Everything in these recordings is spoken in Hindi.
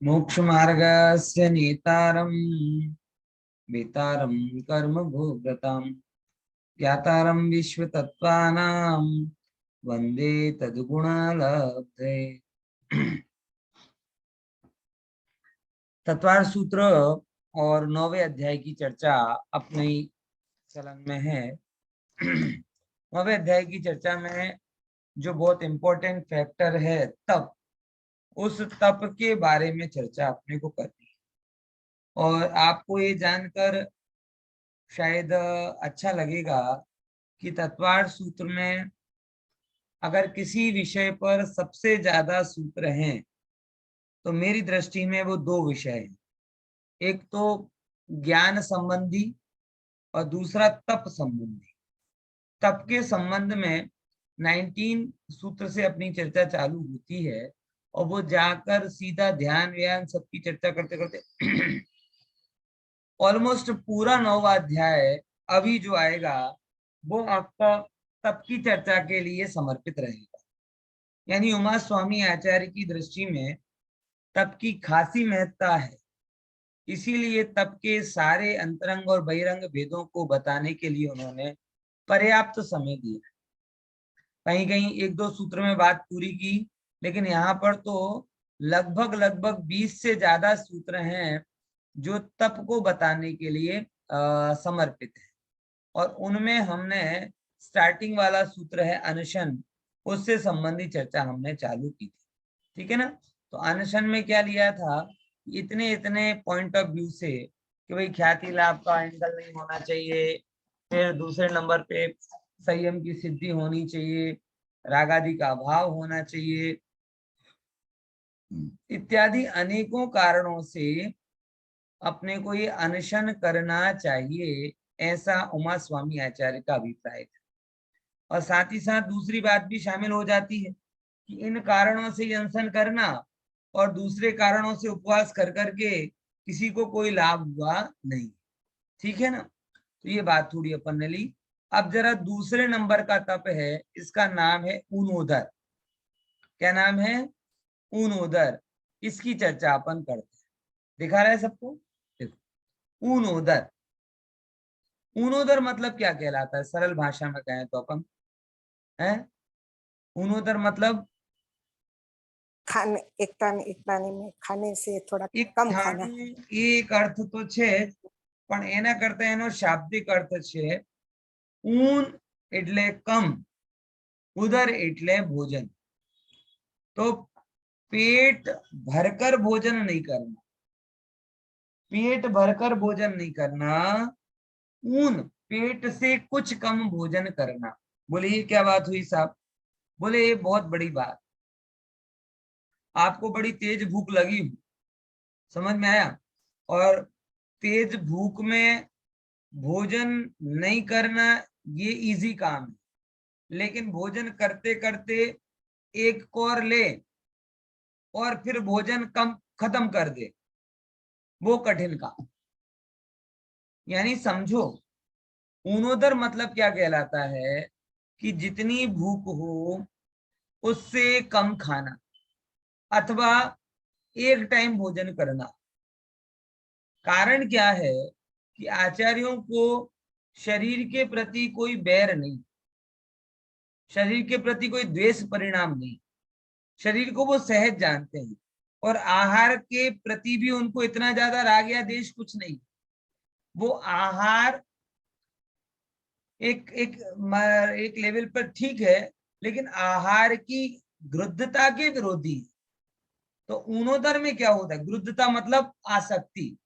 मोक्ष मार्गस्य नेतारं वेतारं कर्म भोगताम् ज्ञातारं विश्वतत्त्वानां वंदे तद्गुणलब्धे। तत्वार सूत्र और 9वें अध्याय की चर्चा अपने चलन में है। 9वें अध्याय की चर्चा में जो बहुत इंपॉर्टेंट फैक्टर है तप, उस तप के बारे में चर्चा अपने को करनी है। और आपको ये जानकर शायद अच्छा लगेगा कि तत्वार सूत्र में अगर किसी विषय पर सबसे ज्यादा सूत्र हैं तो मेरी दृष्टि में वो दो विषय हैं। एक तो ज्ञान संबंधी और दूसरा तप संबंधी। तप के संबंध में 19 सूत्र से अपनी चर्चा चालू होती है और वो जाकर सीधा ध्यान व्यान सबकी चर्चा करते करते ऑलमोस्ट पूरा 9वां अध्याय अभी जो आएगा वो आपका तप की चर्चा के लिए समर्पित रहेगा। यानी उमा स्वामी आचार्य की दृष्टि में तप की खासी महत्ता है, इसीलिए तप के सारे अंतरंग और बहिरंग भेदों को बताने के लिए उन्होंने पर्याप्त समय दिया। कहीं कहीं एक दो सूत्र में बात पूरी की, लेकिन यहाँ पर तो लगभग लगभग 20 से ज्यादा सूत्र हैं जो तप को बताने के लिए समर्पित है। और उनमें हमने स्टार्टिंग वाला सूत्र है अनशन, उससे संबंधित चर्चा हमने चालू की थी। ठीक है ना। तो अनशन में क्या लिया था, इतने इतने पॉइंट ऑफ व्यू से कि भाई ख्याति लाभ का एंगल नहीं होना चाहिए, फिर दूसरे नंबर पे संयम की सिद्धि होनी चाहिए, रागादि का अभाव होना चाहिए, इत्यादि अनेकों कारणों से अपने को ये अनशन करना चाहिए, ऐसा उमा स्वामी आचार्य का अभिप्राय था। और साथ ही साथ दूसरी बात भी शामिल हो जाती है कि इन कारणों से अनशन करना और दूसरे कारणों से उपवास कर करके किसी को कोई लाभ हुआ नहीं। ठीक है ना। तो ये बात थोड़ी अपन ने ली। अब जरा दूसरे नंबर का तप है, इसका नाम है ऊनोदर। क्या नाम है? ऊनोदर। इसकी चर्चा अपन करते हैं। दिखा रहा है सबको? देखो, ऊनोदर। ऊनोदर मतलब क्या कहलाता है सरल भाषा में कहें तो अपन है? ऊनोदर मतलब खाने एक पानी में खाने से थोड़ा એક कम खाना। થાનું એક અર્થ તો છે જ, પણ એના કરતા એનો શાબ્દિક અર્થ છે ઊન એટલે કમ, ઉદર એટલે ભોજન। तो पेट भरकर भोजन नहीं करना, पेट भरकर भोजन नहीं करना, ऊन पेट से कुछ कम भोजन करना। बोले ये क्या बात हुई साहब? बोले ये बहुत बड़ी बात। आपको बड़ी तेज भूख लगी हो, समझ में आया? और तेज भूख में भोजन नहीं करना ये इजी काम है, लेकिन भोजन करते करते एक कौर ले और फिर भोजन कम खत्म कर दे, वो कठिन काम। यानी समझो, ऊनोदर मतलब क्या कहलाता है कि जितनी भूख हो उससे कम खाना अथवा एक टाइम भोजन करना। कारण क्या है कि आचार्यों को शरीर के प्रति कोई बैर नहीं, शरीर के प्रति कोई द्वेष परिणाम नहीं, शरीर को वो सहज जानते हैं। और आहार के प्रति भी उनको इतना ज्यादा राग या देश कुछ नहीं। वो आहार एक एक एक लेवल पर ठीक है, लेकिन आहार की गृद्धता के विरोधी। तो ऊनोदर में क्या होता है? गृद्धता मतलब आसक्ति,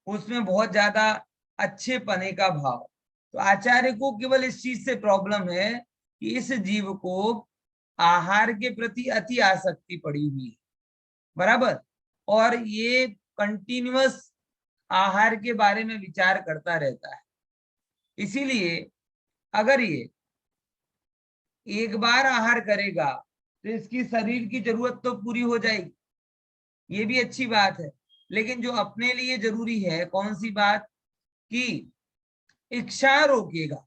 उसमें बहुत ज्यादा अच्छे पने का भाव। तो आचार्य को केवल इस चीज से प्रॉब्लम है कि इस जीव को आहार के प्रति अति आसक्ति पड़ी हुई है, बराबर। और ये कंटिन्यूअस आहार के बारे में विचार करता रहता है। इसीलिए अगर ये एक बार आहार करेगा तो इसकी शरीर की जरूरत तो पूरी हो जाएगी, ये भी अच्छी बात है। लेकिन जो अपने लिए जरूरी है कौन सी बात? कि इच्छा रोकेगा।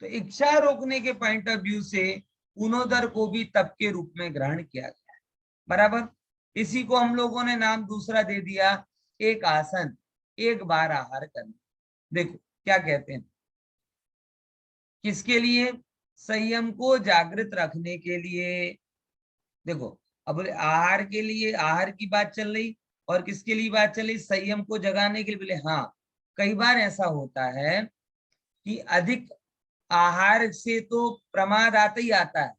तो इच्छा रोकने के पॉइंट ऑफ व्यू से ऊनोदर को भी तप के रूप में ग्रहण किया गया है, बराबर। इसी को हम लोगों ने नाम दूसरा दे दिया, एक आसन, एक बार आहार करना। देखो क्या कहते हैं, किसके लिए? संयम को जागृत रखने के लिए। देखो अब आहार के लिए, आहार की बात चल रही, और किसके लिए बात चल रही? संयम को जगाने के लिए। बोले हाँ, कई बार ऐसा होता है कि अधिक आहार से तो प्रमाद आता ही आता है,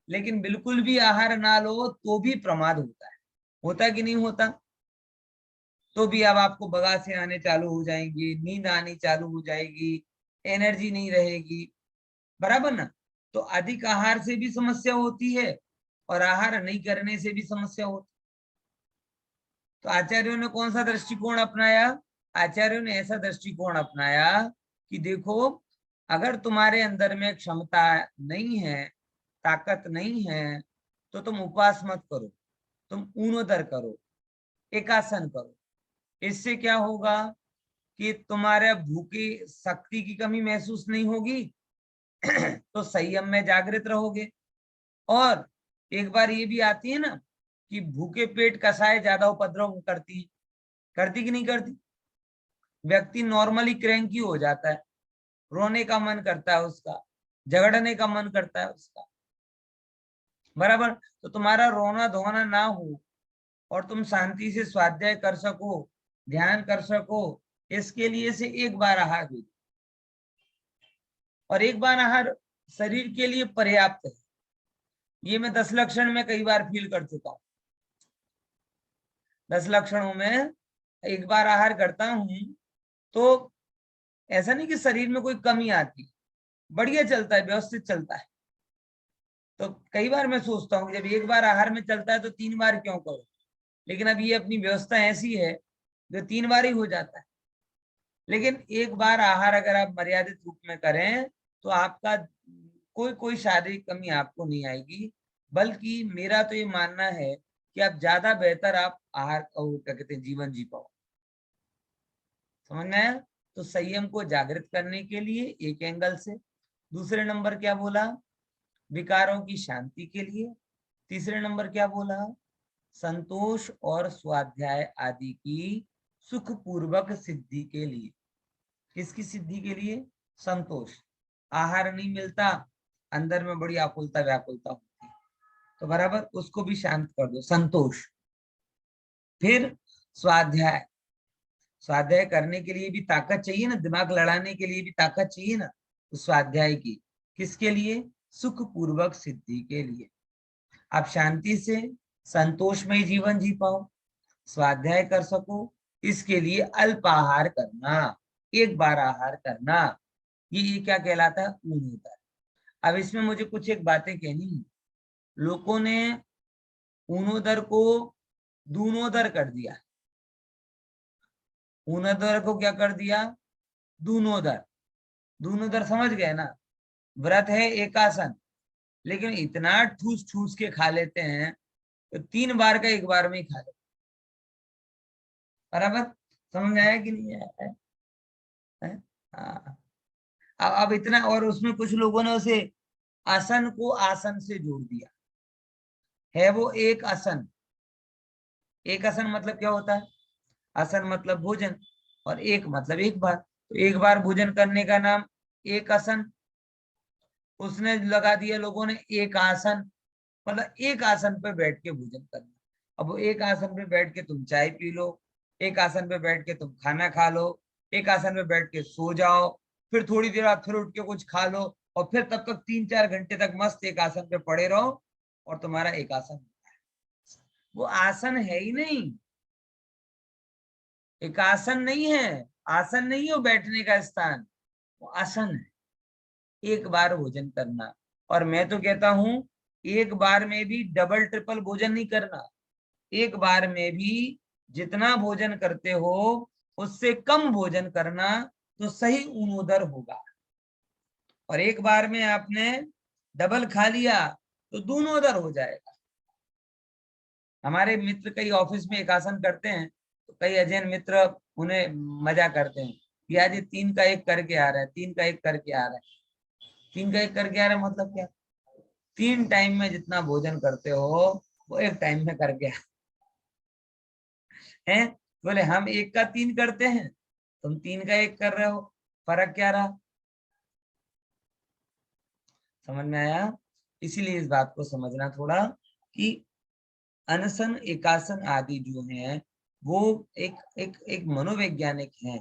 लेकिन बिल्कुल भी आहार ना लो तो भी प्रमाद होता है। होता कि नहीं होता? तो भी अब आपको बगासे आने चालू हो जाएंगी, नींद आनी चालू हो जाएगी, एनर्जी नहीं रहेगी, बराबर ना? तो अधिक आहार से भी समस्या होती है और आहार नहीं करने से भी समस्या होती। तो आचार्यों ने कौन सा दृष्टिकोण अपनाया? आचार्यों ने ऐसा दृष्टिकोण अपनाया कि देखो, अगर तुम्हारे अंदर में क्षमता नहीं है, ताकत नहीं है, तो तुम उपवास मत करो, तुम ऊनोदर करो, एकासन करो। इससे क्या होगा कि तुम्हारे भूखी शक्ति की कमी महसूस नहीं होगी तो संयम में जागृत रहोगे। और एक बार ये भी आती है ना कि भूखे पेट कसाए ज्यादा उपद्रव करती कि नहीं करती? व्यक्ति नॉर्मली क्रैंकी हो जाता है, रोने का मन करता है उसका, झगड़ने का मन करता है उसका, बराबर? तो तुम्हारा रोना धोना ना हो और तुम शांति से स्वाध्याय कर सको, ध्यान कर सको, इसके लिए से एक बार आहार दो। और एक बार आहार शरीर के लिए पर्याप्त है। ये मैं 10 लक्षण में कई बार फील कर चुका हूं। 10 लक्षणों में एक बार आहार करता हूं तो ऐसा नहीं कि शरीर में कोई कमी आती, बढ़िया चलता है, व्यवस्थित चलता है। तो कई बार मैं सोचता हूँ जब एक बार आहार में चलता है तो 3 बार क्यों करो? लेकिन अब ये अपनी व्यवस्था ऐसी है जो 3 बार ही हो जाता है। लेकिन एक बार आहार अगर आप मर्यादित रूप में करें तो आपका कोई कोई शारीरिक कमी आपको नहीं आएगी। बल्कि मेरा तो ये मानना है कि आप ज्यादा बेहतर आप आहार क्या कहते हैं, जीवन जी पाओ। समझ में आया? तो संयम को जागृत करने के लिए एक एंगल से। दूसरे नंबर क्या बोला? विकारों की शांति के लिए। तीसरे नंबर क्या बोला? संतोष और स्वाध्याय आदि की सुखपूर्वक सिद्धि के लिए। किसकी सिद्धि के लिए? संतोष। आहार नहीं मिलता, अंदर में बड़ी आकुलता व्याकुलता होती है, तो बराबर उसको भी शांत कर दो, संतोष। फिर स्वाध्याय। स्वाध्याय करने के लिए भी ताकत चाहिए ना, दिमाग लड़ाने के लिए भी ताकत चाहिए ना, तो स्वाध्याय की। किसके लिए? सुखपूर्वक सिद्धि के लिए। आप शांति से संतोषमय जीवन जी पाओ, स्वाध्याय कर सको, इसके लिए अल्प आहार करना, एक बार आहार करना, ये क्या कहलाता है? ऊनोदर। अब इसमें मुझे कुछ एक बातें कहनी है। लोगों ने ऊनोदर को दूनोदर कर दिया। ऊनोदर को क्या कर दिया? दूनोदर। दूनोदर समझ गए ना? व्रत है एकासन, लेकिन इतना ठूस ठूस के खा लेते हैं तो 3 बार का एक बार में ही खा लेते। बराबर? समझ में आया कि नहीं आया है? हाँ। अब इतना, और उसमें कुछ लोगों ने उसे आसन को आसन से जोड़ दिया है। वो एक आसन, एक आसन मतलब क्या होता है? आसन मतलब भोजन, और एक मतलब एक बार। तो एक बार भोजन करने का नाम एक आसन, उसने लगा दिया लोगों ने एक आसन, मतलब एक आसन पे बैठ के भोजन करना। अब वो एक आसन पे बैठ के तुम चाय पी लो, एक आसन पे बैठ के तुम खाना खा लो, एक आसन पे बैठ के सो जाओ, फिर थोड़ी देर बाद फिर उठ के कुछ खा लो, और फिर तब तक 3-4 घंटे तक मस्त एक आसन पे पड़े रहो, और तुम्हारा एक आसन। वो आसन है ही नहीं, एक आसन नहीं है। आसन नहीं हो बैठने का स्थान, वो आसन है। एक बार भोजन करना, और मैं तो कहता हूं एक बार में भी डबल ट्रिपल भोजन नहीं करना। एक बार में भी जितना भोजन करते हो उससे कम भोजन करना, तो सही ऊनोदर होगा। और एक बार में आपने डबल खा लिया तो दूनोदर हो जाएगा। हमारे मित्र कई ऑफिस में एकासन करते हैं, तो कई अजैन मित्र उन्हें मजा करते हैं कि आज ये 3 का 1 करके आ रहा है, 3 का 1 करके आ रहा है। 3 का 1 करके आ रहा है मतलब क्या? 3 टाइम में जितना भोजन करते हो वो एक टाइम में करके आ। हैं? बोले हम 1 का 3 करते हैं, तुम 3 का 1 कर रहे हो, फर्क क्या रहा? समझ में आया? इसीलिए इस बात को समझना थोड़ा कि अनशन एकासन आदि जो है वो एक एक एक मनोवैज्ञानिक है।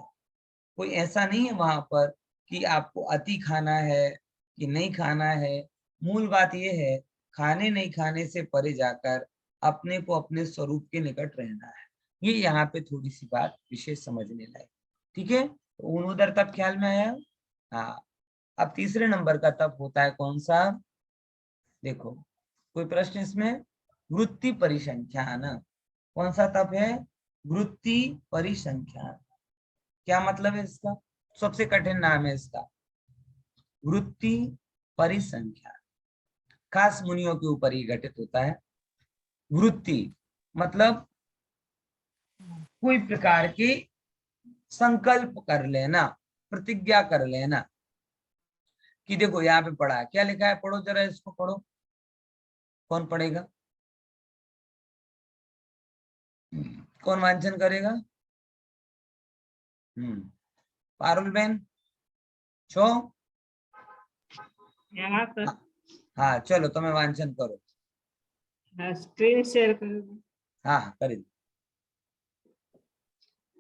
कोई ऐसा नहीं है वहां पर कि आपको अति खाना है कि नहीं खाना है। मूल बात यह है, खाने नहीं खाने से परे जाकर अपने को अपने स्वरूप के निकट रहना है। ये यहाँ पे थोड़ी सी बात विशेष समझने लायक। ठीक है, तो उधर तब ख्याल में आया। हाँ, अब तीसरे नंबर का तप होता है कौन सा? देखो, कोई प्रश्न इसमें? वृत्ति परिसंख्यान। कौन सा तप है? वृत्ति परिसंख्यान। क्या मतलब है इसका? सबसे कठिन नाम है इसका, वृत्ति परिसंख्यान। खास मुनियों के ऊपर ही घटित होता है। वृत्ति मतलब कोई प्रकार के संकल्प कर लेना, प्रतिज्ञा कर लेना कि देखो यहाँ पे पढ़ा है, क्या लिखा है, पढ़ो जरा इसको, पढ़ो। कौन पढ़ेगा? कौन वांचन करेगा? पारुल बहन, छो? यहाँ पर हाँ चलो, तुम्हें वांचन करो। स्क्रीन शेयर कर। हाँ कर।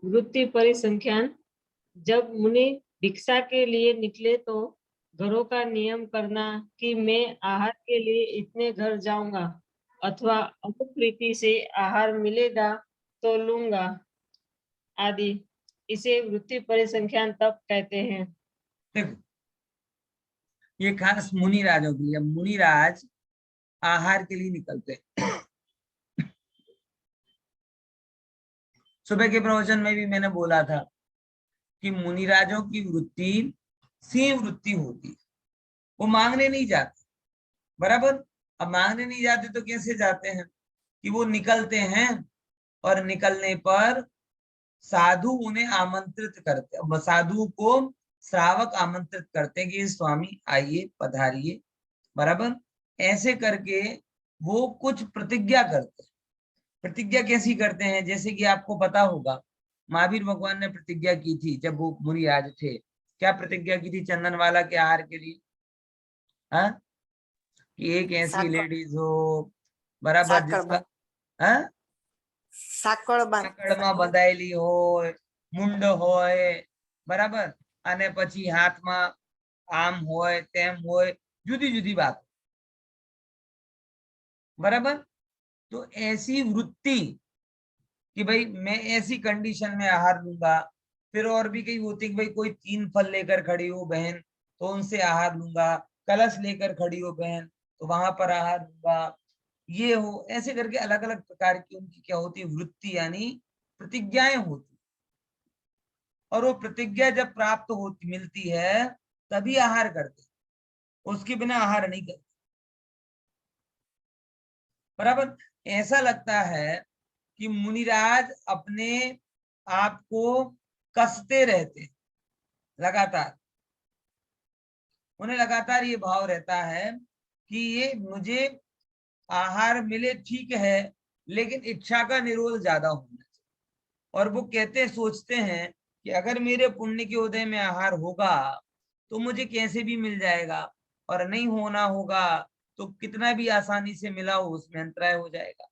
वृत्ति परिसंख्यान। जब मुनि भिक्षा के लिए निकले तो घरों का नियम करना कि मैं आहार के लिए इतने घर जाऊंगा अथवा अमुक रीति से आहार मिलेगा तो लूंगा आदि, इसे वृत्ति परिसंख्यान तप कहते हैं। देखो, ये खास मुनि राजों के लिए। मुनिराज आहार के लिए निकलते हैं। सुबह के प्रवचन में भी मैंने बोला था कि मुनिराजों की वृत्ति सिंह वृत्ति होती है, वो मांगने नहीं जाते। बराबर? अब मांगने नहीं जाते तो कैसे जाते हैं? कि वो निकलते हैं और निकलने पर साधु उन्हें आमंत्रित करते, साधु को श्रावक आमंत्रित करते हैं कि स्वामी आइए, पधारिए। बराबर? ऐसे करके वो कुछ प्रतिज्ञा करते हैं। प्रतिज्ञा कैसी करते हैं? जैसे कि आपको पता होगा, महावीर भगवान ने प्रतिज्ञा की थी जब वो मुनिराज थे। क्या प्रतिज्ञा की थी चंदनवाला के आहार के लिए? हाँ, कि एक ऐसी लेडीज हो, बराबर, जिसका સાંકળમાં બંધાયેલી હોય, મુંડ હોય, બરાબર, અને પછી હાથમાં આમ હોય તેમ હોય, जुदी जुदी बात। बराबर? तो ऐसी वृत्ति कि भाई मैं ऐसी कंडीशन में आहार लूंगा। फिर और भी कई होती कि भाई कोई 3 फल लेकर खड़ी हो बहन तो उनसे आहार लूंगा, कलश लेकर खड़ी हो बहन तो वहां पर आहार लूंगा। ये हो, ऐसे करके अलग अलग प्रकार की उनकी क्या होती है? वृत्ति, यानी प्रतिज्ञाएं होती। और वो प्रतिज्ञा जब प्राप्त होती मिलती है तभी आहार करते, उसके बिना आहार नहीं करते। बराबर? ऐसा लगता है कि मुनिराज अपने आप को कसते रहते लगातार। उन्हें लगातार ये भाव रहता है कि ये मुझे आहार मिले ठीक है, लेकिन इच्छा का निरोध ज्यादा होना चाहिए। और वो कहते सोचते हैं कि अगर मेरे पुण्य के उदय में आहार होगा तो मुझे कैसे भी मिल जाएगा, और नहीं होना होगा तो कितना भी आसानी से मिला हो उसमें अंतराय हो जाएगा।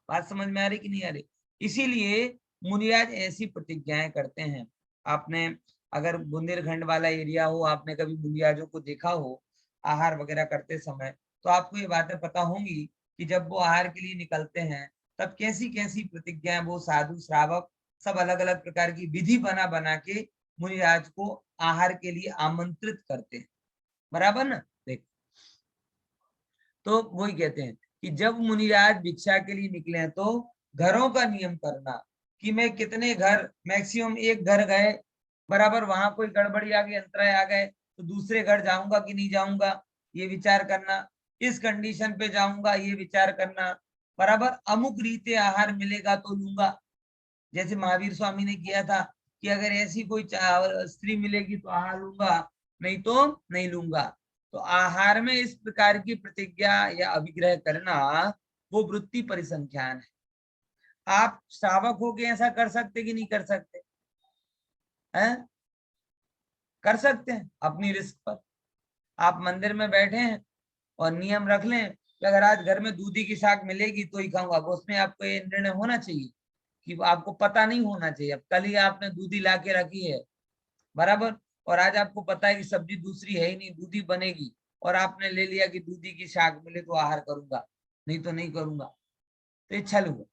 बात समझ में आ रही कि नहीं आ रही? इसीलिए मुनिराज ऐसी प्रतिज्ञाएं करते हैं। आपने अगर बुंदेलखंड वाला एरिया हो, आपने कभी मुनिराजों को देखा हो आहार वगैरह करते समय, तो आपको ये बातें पता होंगी कि जब वो आहार के लिए निकलते हैं तब कैसी कैसी प्रतिज्ञाएं वो साधु श्रावक सब अलग अलग प्रकार की विधि बना बना के मुनिराज को आहार के लिए आमंत्रित करते हैं। बराबर ना? देख, तो वही कहते हैं कि जब मुनिराज भिक्षा के लिए निकले हैं तो घरों का नियम करना कि मैं कितने घर, मैक्सिमम एक घर गए, बराबर, वहां कोई गड़बड़ी आ गई, अंतराय आ गए तो दूसरे घर जाऊंगा कि नहीं जाऊंगा ये विचार करना, इस कंडीशन पे जाऊंगा ये विचार करना। बराबर? अमुक रीते आहार मिलेगा तो लूंगा, जैसे महावीर स्वामी ने किया था कि अगर ऐसी कोई स्त्री मिलेगी तो आहार लूंगा, नहीं तो नहीं लूंगा। तो आहार में इस प्रकार की प्रतिज्ञा या अभिग्रह करना वो वृत्ति परिसंख्यान है। आप श्रावक होके ऐसा कर सकते कि नहीं कर सकते हैं? कर सकते हैं अपनी रिस्क पर। आप मंदिर में बैठे हैं और नियम रख लें कि अगर आज घर में दूधी की शाक मिलेगी तो ही खाऊंगा, उसमें आपको ये निर्णय होना चाहिए कि आपको पता नहीं होना चाहिए। अब कल ही आपने दूधी ला के रखी है, बराबर, और आज आपको पता है कि सब्जी दूसरी है ही नहीं, दूधी बनेगी, और आपने ले लिया कि दूधी की शाक मिले तो आहार करूंगा, नहीं तो नहीं करूंगा, तो ये छल हुआ।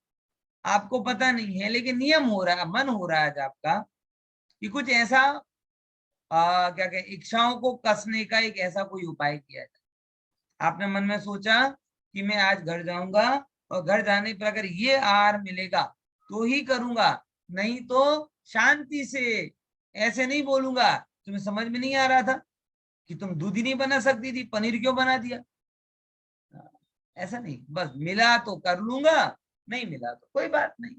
आपको पता नहीं है लेकिन नियम हो रहा है, मन हो रहा है आज आपका कि कुछ ऐसा क्या कहें, इच्छाओं को कसने का एक ऐसा कोई उपाय किया जाए। आपने मन में सोचा कि मैं आज घर जाऊंगा और घर जाने पर अगर ये आहार मिलेगा तो ही करूंगा, नहीं तो शांति से, ऐसे नहीं बोलूंगा। तुम्हें समझ में नहीं आ रहा था कि तुम दूधी नहीं बना सकती थी, पनीर क्यों बना दिया? ऐसा नहीं, बस मिला तो कर लूंगा, नहीं मिला तो कोई बात नहीं।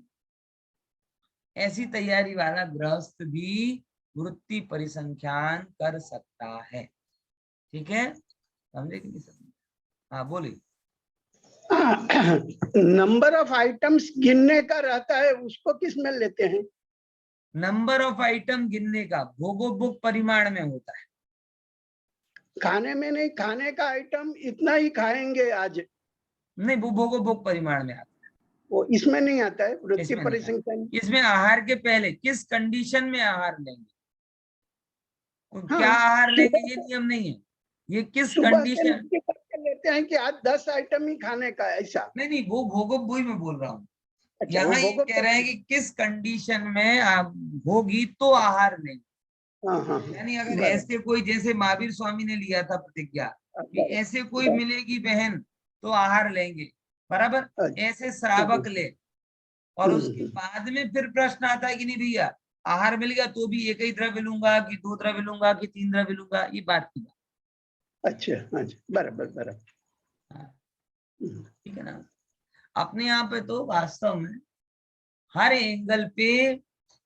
ऐसी तैयारी वाला गृहस्थ भी वृत्ति परिसंख्यान कर सकता है। ठीक है, समझे कि नहीं समझे? हाँ बोलिए। नंबर ऑफ आइटम्स गिनने का रहता है, उसको किस में लेते हैं? नंबर ऑफ आइटम गिनने का भोगोपभोग परिमाण में होता है। खाने में नहीं, खाने का आइटम इतना ही खाएंगे आज, नहीं, वो भोगोपभोग परिमाण में आता है, वो इसमें नहीं आता है वृत्ति इसमें नहीं आता। परिसंख्यान। इसमें आहार के पहले किस कंडीशन में आहार लेंगे, क्या हाँ, आहार लेंगे सुबह ये नियम नहीं है, ये किस सुबह के कंडीशन। नाश्ते करके लेते हैं कि आज 10 आइटम ही खाने का, ऐसा? नहीं नहीं, वो भोगोपभोग ही मैं बोल रहा हूँ। अच्छा, वो यहाँ ये भोगो कह रहे हैं कि किस कंडीशन में आप होगी तो आहार लेंगे। हाँ हाँ यानी अगर बराबर ऐसे कोई, जैसे महावीर स्वामी ने लिया था प्रतिज्ञा कि ऐसे कोई मिलेगी बहन तो आहार लेंगे, बराबर, ऐसे श्रावक ले, और उसके बाद में फिर प्रश्न आता है कि नहीं भैया आहार मिल गया तो भी एक ही द्रव्य लूंगा कि 2 द्रव्य लूंगा कि 3 द्रव्य लूंगा, ये बात की बात। अच्छा, अच्छा, बराबर बराबर। हाँ, ठीक है ना। अपने यहाँ पे तो वास्तव में हर एंगल पे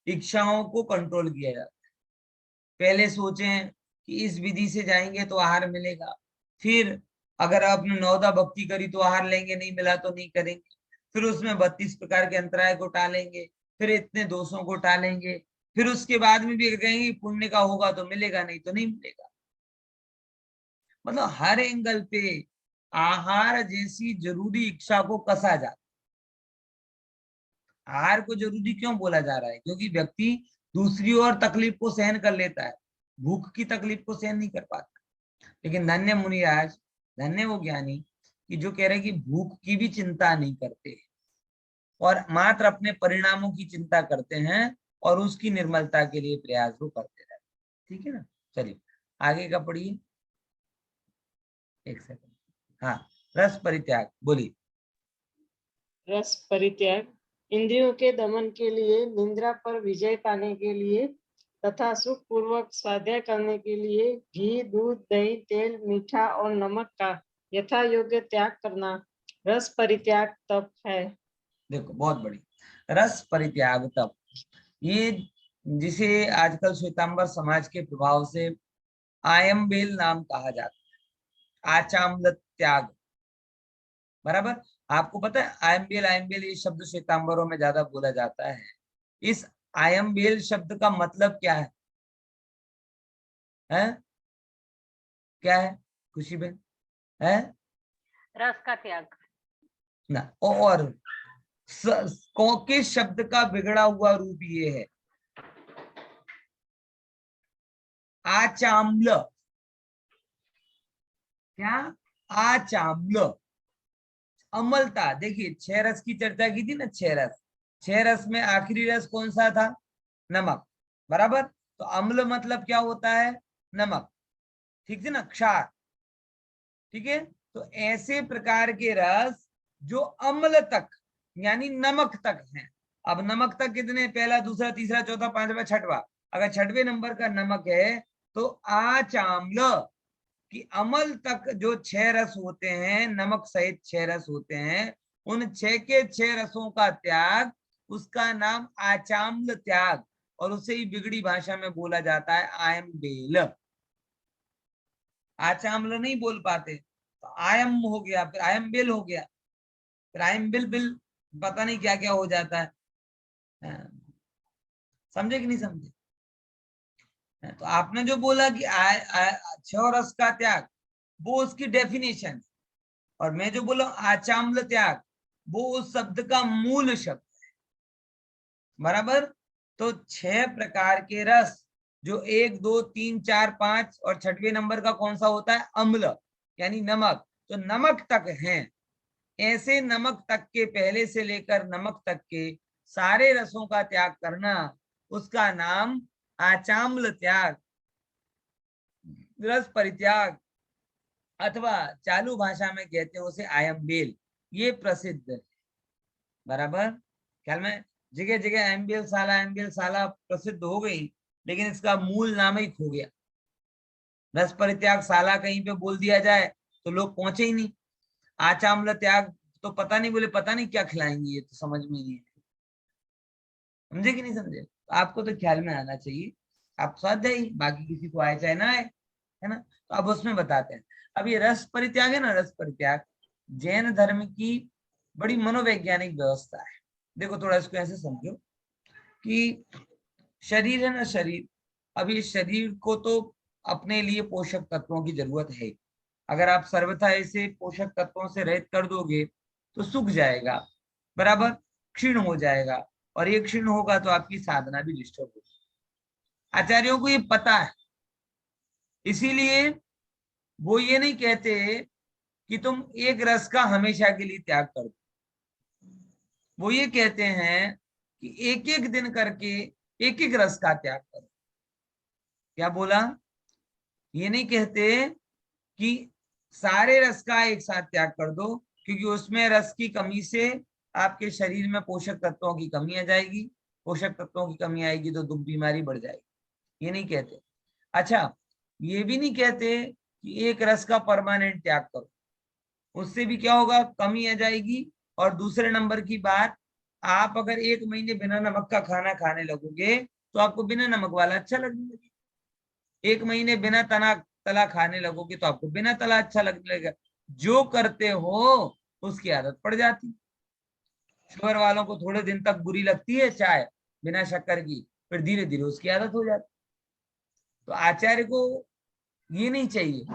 इच्छाओं को कंट्रोल किया जाता है। पहले सोचें कि इस विधि से जाएंगे तो आहार मिलेगा, फिर अगर आपने 9 भक्ति करी तो आहार लेंगे, नहीं मिला तो नहीं करेंगे, फिर उसमें 32 प्रकार के अंतराय को टालेंगे, फिर इतने दोषों को टालेंगे, फिर उसके बाद में भी कहेंगे पुण्य का होगा तो मिलेगा, नहीं तो नहीं मिलेगा। मतलब हर एंगल पे आहार जैसी जरूरी इच्छा को कसा जाता है। आहार को जरूरी क्यों बोला जा रहा है? क्योंकि व्यक्ति दूसरी ओर तकलीफ को सहन कर लेता है, भूख की तकलीफ को सहन नहीं कर पाता। लेकिन धन्य मुनिराज, धन्य वो ज्ञानी कि जो कह रहे हैं कि भूख की भी चिंता नहीं करते और मात्र अपने परिणामों की चिंता करते हैं और उसकी निर्मलता के लिए प्रयास वो करते रहते। ठीक है ना, चलिए आगे का पढ़िए। एक सेकंड, हाँ, रस परित्याग बोलिए। रस परित्याग इंद्रियों के दमन के लिए, निद्रा पर विजय पाने के लिए तथा सुख पूर्वक स्वाध्याय करने के लिए घी, दूध, दही, तेल, मीठा और नमक का यथा योग्य त्याग करना रस परित्याग तप है। देखो बहुत बड़ी, रस परित्याग तप, ये जिसे आजकल श्वेतांबर समाज के प्रभाव से आयम्बेल नाम कहा जाता है, आचाम्ल त्याग, बराबर। आपको पता है आयम्बेल, आयम्बेल ये शब्द श्वेतांबरों में ज्यादा बोला जाता है। इस आयम्बेल शब्द का मतलब क्या है? हैं? क्या है खुशी बहन? है रस का त्याग। ना, और किस शब्द का बिगड़ा हुआ रूप ये है? आचाम्ल, क्या? आचाम्ल, अमलता। देखिए 6 रस की चर्चा की थी ना, 6 रस, 6 रस में आखिरी रस कौन सा था? नमक, बराबर। तो अम्ल मतलब क्या होता है? नमक, ठीक है ना, क्षार, ठीक है। तो ऐसे प्रकार के रस जो अम्ल तक यानी नमक तक हैं। अब नमक तक कितने? पहला, दूसरा, तीसरा, चौथा, पांचवा, छठवा। अगर छठवें नंबर का नमक है तो आचाम्ल कि अमल तक जो 6 रस होते हैं, नमक सहित 6 रस होते हैं, उन 6 के 6 रसों का त्याग, उसका नाम आचाम्ल त्याग, और उसे ही बिगड़ी भाषा में बोला जाता है आयम बेल। आचाम्ल नहीं बोल पाते तो आयम हो गया, फिर आयम बेल हो गया, फिर आयम बिल बिल पता नहीं क्या क्या हो जाता है। समझे कि नहीं समझे? तो आपने जो बोला कि छह और रस का त्याग, वो उसकी डेफिनेशन, और मैं जो बोला आचाम्ल त्याग, वो उस शब्द का मूल शब्द है। बराबर? तो 6 प्रकार के रस, जो 1 2 3 4 5 और 6वें नंबर का कौन सा होता है? अम्ल, यानी नमक। तो नमक तक हैं, ऐसे नमक तक के, पहले से लेकर नमक तक के सारे रसों का त्याग करना, उसका नाम आचाम्ल त्याग, रस परित्याग, अथवा चालू भाषा में कहते हैं उसे आयम्बेल। ये प्रसिद्ध है। बराबर? ख्याल में जगह जगह एम्बियल साला प्रसिद्ध हो गई, लेकिन इसका मूल नाम ही खो गया। रस परित्याग साला कहीं पे बोल दिया जाए तो लोग पहुंचे ही नहीं। आचाम्ल त्याग तो पता नहीं, बोले पता नहीं क्या खिलाएंगे, ये तो समझ में नहीं है। समझे कि नहीं समझे? तो आपको तो ख्याल में आना चाहिए। आप स्वाध्याय, बाकी किसी को आए चाहे ना आए, है ना? तो अब उसमें बताते हैं। अब ये रस परित्याग है ना, रस परित्याग जैन धर्म की बड़ी मनोवैज्ञानिक व्यवस्था है। देखो थोड़ा इसको ऐसे समझो कि शरीर है ना, शरीर, अब इस शरीर को तो अपने लिए पोषक तत्वों की जरूरत है। अगर आप सर्वथा इसे पोषक तत्वों से रहित कर दोगे तो सूख जाएगा, बराबर, क्षीण हो जाएगा, और ये क्षीण होगा तो आपकी साधना भी डिस्टर्ब होगी। आचार्यों को ये पता है, इसीलिए वो ये नहीं कहते कि तुम एक रस का हमेशा के लिए त्याग कर दो। वो ये कहते हैं कि एक एक दिन करके एक एक रस का त्याग करो। क्या बोला? ये नहीं कहते कि सारे रस का एक साथ त्याग कर दो, क्योंकि उसमें रस की कमी से आपके शरीर में पोषक तत्वों की कमी आ जाएगी, पोषक तत्वों की कमी आएगी तो दुख बीमारी बढ़ जाएगी। ये नहीं कहते। अच्छा, ये भी नहीं कहते कि एक रस का परमानेंट त्याग करो, उससे भी क्या होगा? कमी आ जाएगी। और दूसरे नंबर की बात, आप अगर 1 महीने बिना नमक का खाना खाने लगोगे तो आपको बिना नमक वाला अच्छा लगने लगेगा। 1 महीने बिना तला खाने लगोगे तो आपको बिना तला अच्छा लगने लगेगा। जो करते हो उसकी आदत पड़ जाती। शुगर वालों को थोड़े दिन तक बुरी लगती है चाय बिना शक्कर की, फिर धीरे धीरे उसकी आदत हो जाती। तो आचार्य को ये नहीं चाहिए।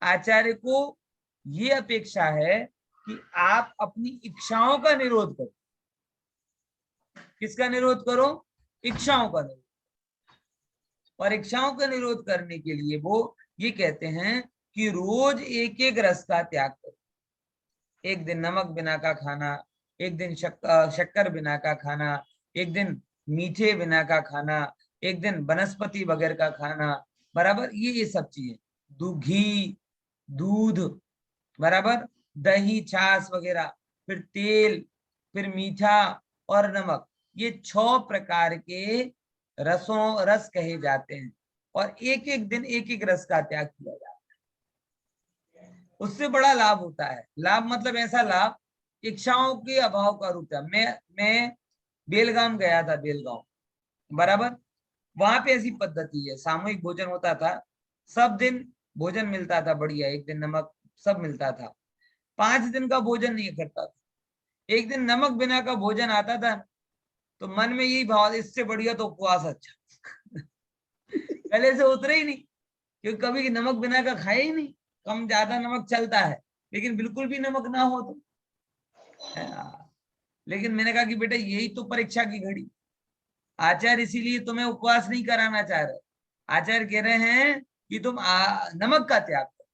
आचार्य को ये अपेक्षा है कि आप अपनी इच्छाओं का निरोध करो। किसका निरोध करो? इच्छाओं का निरोध। और इच्छाओं का निरोध करने के लिए वो ये कहते हैं कि रोज एक एक रस का त्याग करो। एक दिन नमक बिना का खाना, एक दिन शक्कर बिना का खाना, एक दिन मीठे बिना का खाना, एक दिन वनस्पति वगैरह का खाना, बराबर, ये सब चीजें, घी, दूध, बराबर, दही, छाछ वगैरह, फिर तेल, फिर मीठा और नमक, ये 6 प्रकार के रस कहे जाते हैं। और एक एक दिन एक एक रस का त्याग किया जाता है। उससे बड़ा लाभ होता है। लाभ मतलब ऐसा लाभ, इच्छाओं के अभाव का रूप था। मैं बेलगाम गया था, बेलगांव, बराबर, वहां पे ऐसी पद्धति है, सामूहिक भोजन होता था, सब दिन भोजन मिलता था, बढ़िया, एक दिन नमक, सब मिलता था। 5 दिन का भोजन नहीं करता था। एक दिन नमक बिना का भोजन आता था तो मन में यही भाव, इससे बढ़िया तो उपवास अच्छा। पहले से उतरे ही नहीं, क्योंकि कभी नमक बिना का खाए ही नहीं। कम ज्यादा नमक चलता है, लेकिन बिल्कुल भी नमक ना हो तो। लेकिन मैंने कहा कि बेटा यही तो परीक्षा की घड़ी। आचार्य इसीलिए तुम्हें उपवास नहीं कराना चाह रहे। आचार्य कह रहे हैं कि तुम नमक का त्याग करो,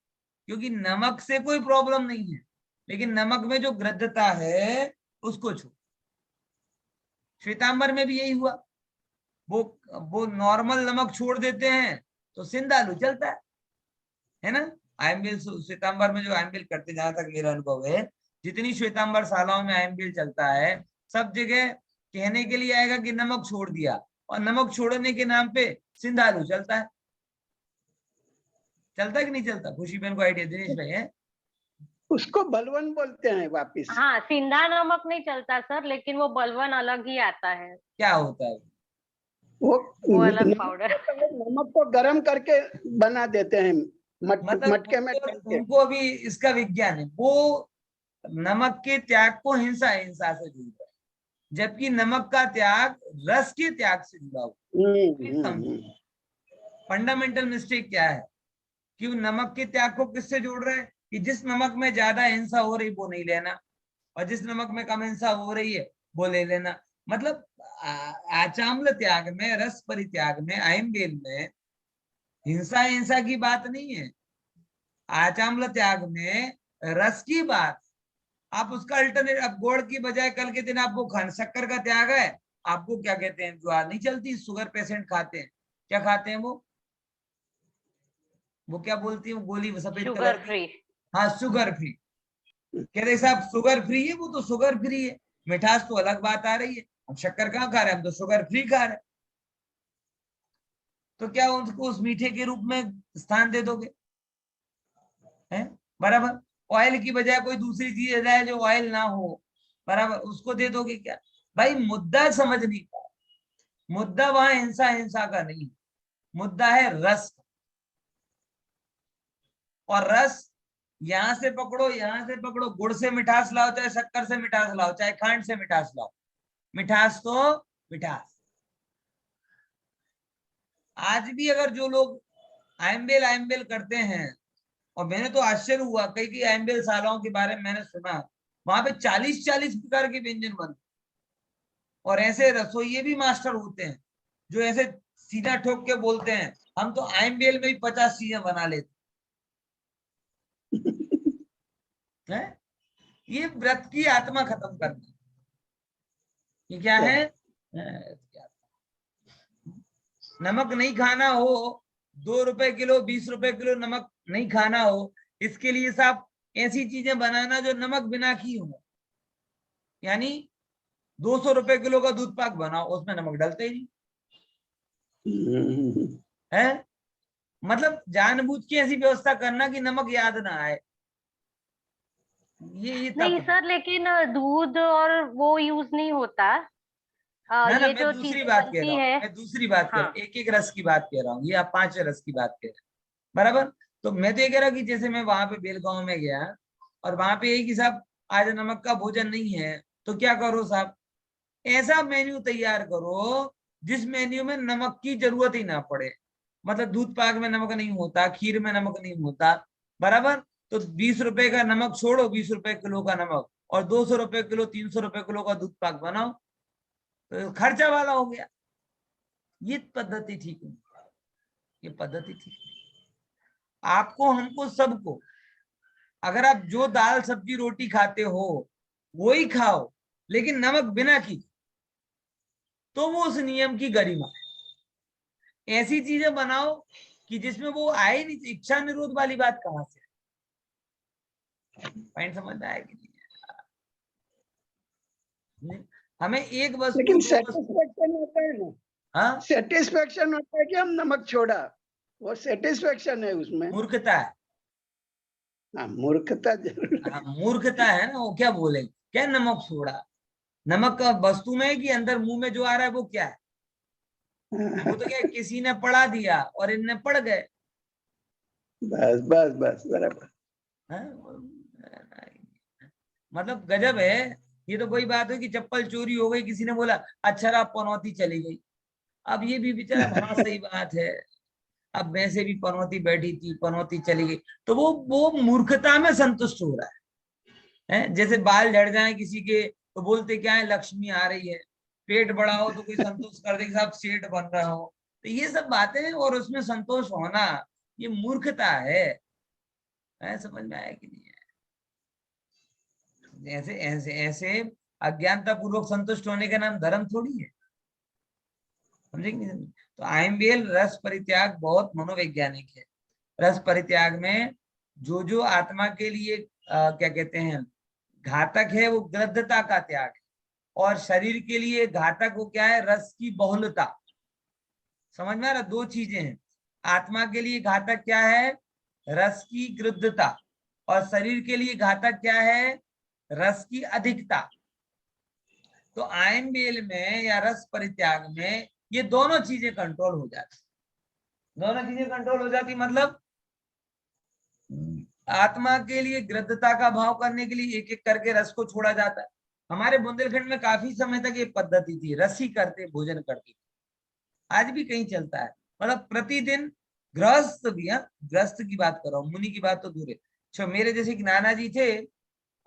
क्योंकि नमक से कोई प्रॉब्लम नहीं है, लेकिन नमक में जो गृद्धता है उसको छोड़। श्वेतांबर में भी यही हुआ। वो नॉर्मल नमक छोड़ देते हैं तो सिंधालू चलता है ना। आयम्बिल श्वेतांबर में जो आयम्बिल करते, जहां तक मेरा अनुभव है, जितनी श्वेतांबर शालाओं में आयम्बिल चलता है, सब जगह कहने के लिए आएगा कि नमक छोड़ दिया, और नमक छोड़ने के नाम पे सिंधालू चलता है। चलता है कि नहीं चलता? खुशी बहन को आइडिया, दिनेश भाई है? उसको बलवन बोलते हैं वापिस। हाँ, सिंधा नमक नहीं चलता सर, लेकिन वो बलवन अलग ही आता है। क्या होता है? वो अलग पाउडर। नमक को गरम करके बना देते हैं, मतलब मटके में डाल के। उनको अभी इसका विज्ञान है। वो नमक के त्याग को हिंसा हिंसा से जुड़ रहा है, जबकि नमक का त्याग रस के त्याग से जुड़ा हुआ। फंडामेंटल मिस्टेक क्या है कि नमक के त्याग को किससे जोड़ रहे हैं कि जिस नमक में ज्यादा हिंसा हो रही वो नहीं लेना, और जिस नमक में कम हिंसा हो रही है वो ले लेना। मतलब आचाम्ल त्याग में, रस परित्याग में, आयनबेल में हिंसा हिंसा की बात नहीं है। आचाम्ल त्याग में रस की बात। आप उसका अल्टरनेट, अब गुड़ की बजाय कल के दिन आपको खान शक्कर का त्याग है, आपको क्या कहते हैं, जो नहीं चलती, शुगर पेशेंट खाते हैं, क्या खाते हैं वो क्या बोलती है वो गोली सफेद शुगर कलर फ्री। की? हाँ, शुगर फ्री। कह रहे साहब शुगर फ्री है, वो तो शुगर फ्री है, मिठास तो अलग बात आ रही है। हम शक्कर कहाँ खा रहे हैं, हम तो शुगर फ्री खा रहे हैं। तो क्या उसको उस मीठे के रूप में स्थान दे दोगे? है बराबर। ऑयल की बजाय कोई दूसरी चीज है जो ऑयल ना हो, बराबर, उसको दे दोगे क्या? भाई मुद्दा समझ नहीं पा, मुद्दा वहां हिंसा हिंसा का नहीं, मुद्दा है रस। और रस यहां से पकड़ो, यहां से पकड़ो, गुड़ से मिठास लाओ, चाहे शक्कर से मिठास लाओ, चाहे खांड से मिठास लाओ, मिठास तो मिठास। आज भी अगर जो लोग आयम्बेल आयम्बेल करते हैं, और मैंने तो आश्चर्य हुआ, कई कई आयम्बेल शालाओं के बारे में मैंने सुना, वहां पे 40-40 प्रकार के व्यंजन बनते, और ऐसे रसोइये भी मास्टर होते हैं जो ऐसे सीधा ठोक के बोलते हैं हम तो आयम्बेल में ही 50 चीजें बना लेते हैं। ये व्रत की आत्मा खत्म करना, ये क्या है? नमक नहीं खाना हो, 2 रुपए किलो 20 रुपए किलो नमक नहीं खाना हो, इसके लिए साहब ऐसी चीजें बनाना जो नमक बिना की हो। यानी 200 रुपए किलो का दूध पाक बनाओ, उसमें नमक डालते ही नहीं है। मतलब जानबूझ के ऐसी व्यवस्था करना कि नमक याद ना आए, ये नहीं तप है। सर, लेकिन दूध और वो यूज नहीं होता। ना ना, ये मैं जो दूसरी चीजें बात कह रहा बनती हूँ, है। मैं दूसरी बात कह रहा हाँ। हूँ, एक एक रस की बात कह रहा हूँ, ये आप 5 रस की बात कह रहे हैं, बराबर। तो मैं तो ये कह रहा कि जैसे मैं वहां पे बेलगांव में गया, और वहां पे एक ही साहब आज नमक का भोजन नहीं है, तो क्या करो साहब, ऐसा मेन्यू तैयार करो जिस मेन्यू में नमक की जरूरत ही ना पड़े। मतलब दूध पाक में नमक नहीं होता, खीर में नमक नहीं होता, बराबर। तो 20 रुपए का नमक छोड़ो, 20 रुपए किलो का नमक, और 200 रुपए किलो 300 रुपए किलो का दूध पाक बनाओ, तो खर्चा वाला हो गया। ये पद्धति ठीक नहीं, ये पद्धति ठीक नहीं। आपको, हमको, सबको, अगर आप जो दाल सब्जी रोटी खाते हो वो ही खाओ, लेकिन नमक बिना की, तो वो उस नियम की गरिमा है। ऐसी चीजें बनाओ कि जिसमें वो आए नहीं, इच्छा निरोध वाली बात कहां से? पॉइंट समझ में आया कि नहीं? हमें एक वस्तु, लेकिन दो वस्तु, सेटिस्फेक्शन होता है ना, हाँ, सेटिस्फेक्शन होता है कि हम नमक छोड़ा, वो सेटिस्फेक्शन है उसमें। मूर्खता है। हाँ, मूर्खता जरूर हाँ, मूर्खता है ना, वो क्या बोलेंगे, क्या नमक छोड़ा? नमक का वस्तु में है कि अंदर मुंह में जो आ रहा है वो क्या है? वो तो क्या है, किसी ने पढ़ा दिया और इनने पढ़ गए। बस बस बस बराबर। मतलब गजब है। ये तो कोई बात है कि चप्पल चोरी हो गई, किसी ने बोला अच्छा रहा पनौती चली गई। अब ये भी बेचारा, हाँ सही बात है, अब वैसे भी पनौती बैठी थी, पनौती चली गई, तो वो मूर्खता में संतुष्ट हो रहा है। जैसे बाल झड़ जाए किसी के तो बोलते क्या है, लक्ष्मी आ रही है। पेट बड़ा हो तो कोई संतोष कर दे कि साहब सेठ बन रहा हो। तो ये सब बातें और उसमें संतोष होना, ये मूर्खता है। समझ में आया कि नहीं है? ऐसे ऐसे ऐसे अज्ञानता पूर्वक संतुष्ट होने का नाम धर्म थोड़ी है। समझे कि नहीं समझे? तो आयम्बेल रस परित्याग बहुत मनोवैज्ञानिक है। रस परित्याग में जो आत्मा के लिए क्या कहते हैं घातक है, वो ग्रद्धता का त्याग है, और शरीर के लिए घातक वो क्या है, रस की बहुलता। समझ में आ रहा? 2 चीजें हैं। आत्मा के लिए घातक क्या है, रस की गृद्धता, और शरीर के लिए घातक क्या है, रस की अधिकता। तो आयनबेल में या रस परित्याग में ये दोनों चीजें कंट्रोल हो जाती, दोनों चीजें कंट्रोल हो जाती। मतलब आत्मा के लिए गृद्धता का भाव करने के लिए एक एक करके रस को छोड़ा जाता है। हमारे बुंदेलखंड में काफी समय तक ये पद्धति थी, रस ही करते भोजन करते, आज भी कहीं चलता है। मतलब प्रतिदिन गृहस्थ भी, गृहस्थ की बात कर रहा हूँ, मुनि की बात तो दूर है। अच्छा, मेरे जैसे एक नाना जी थे,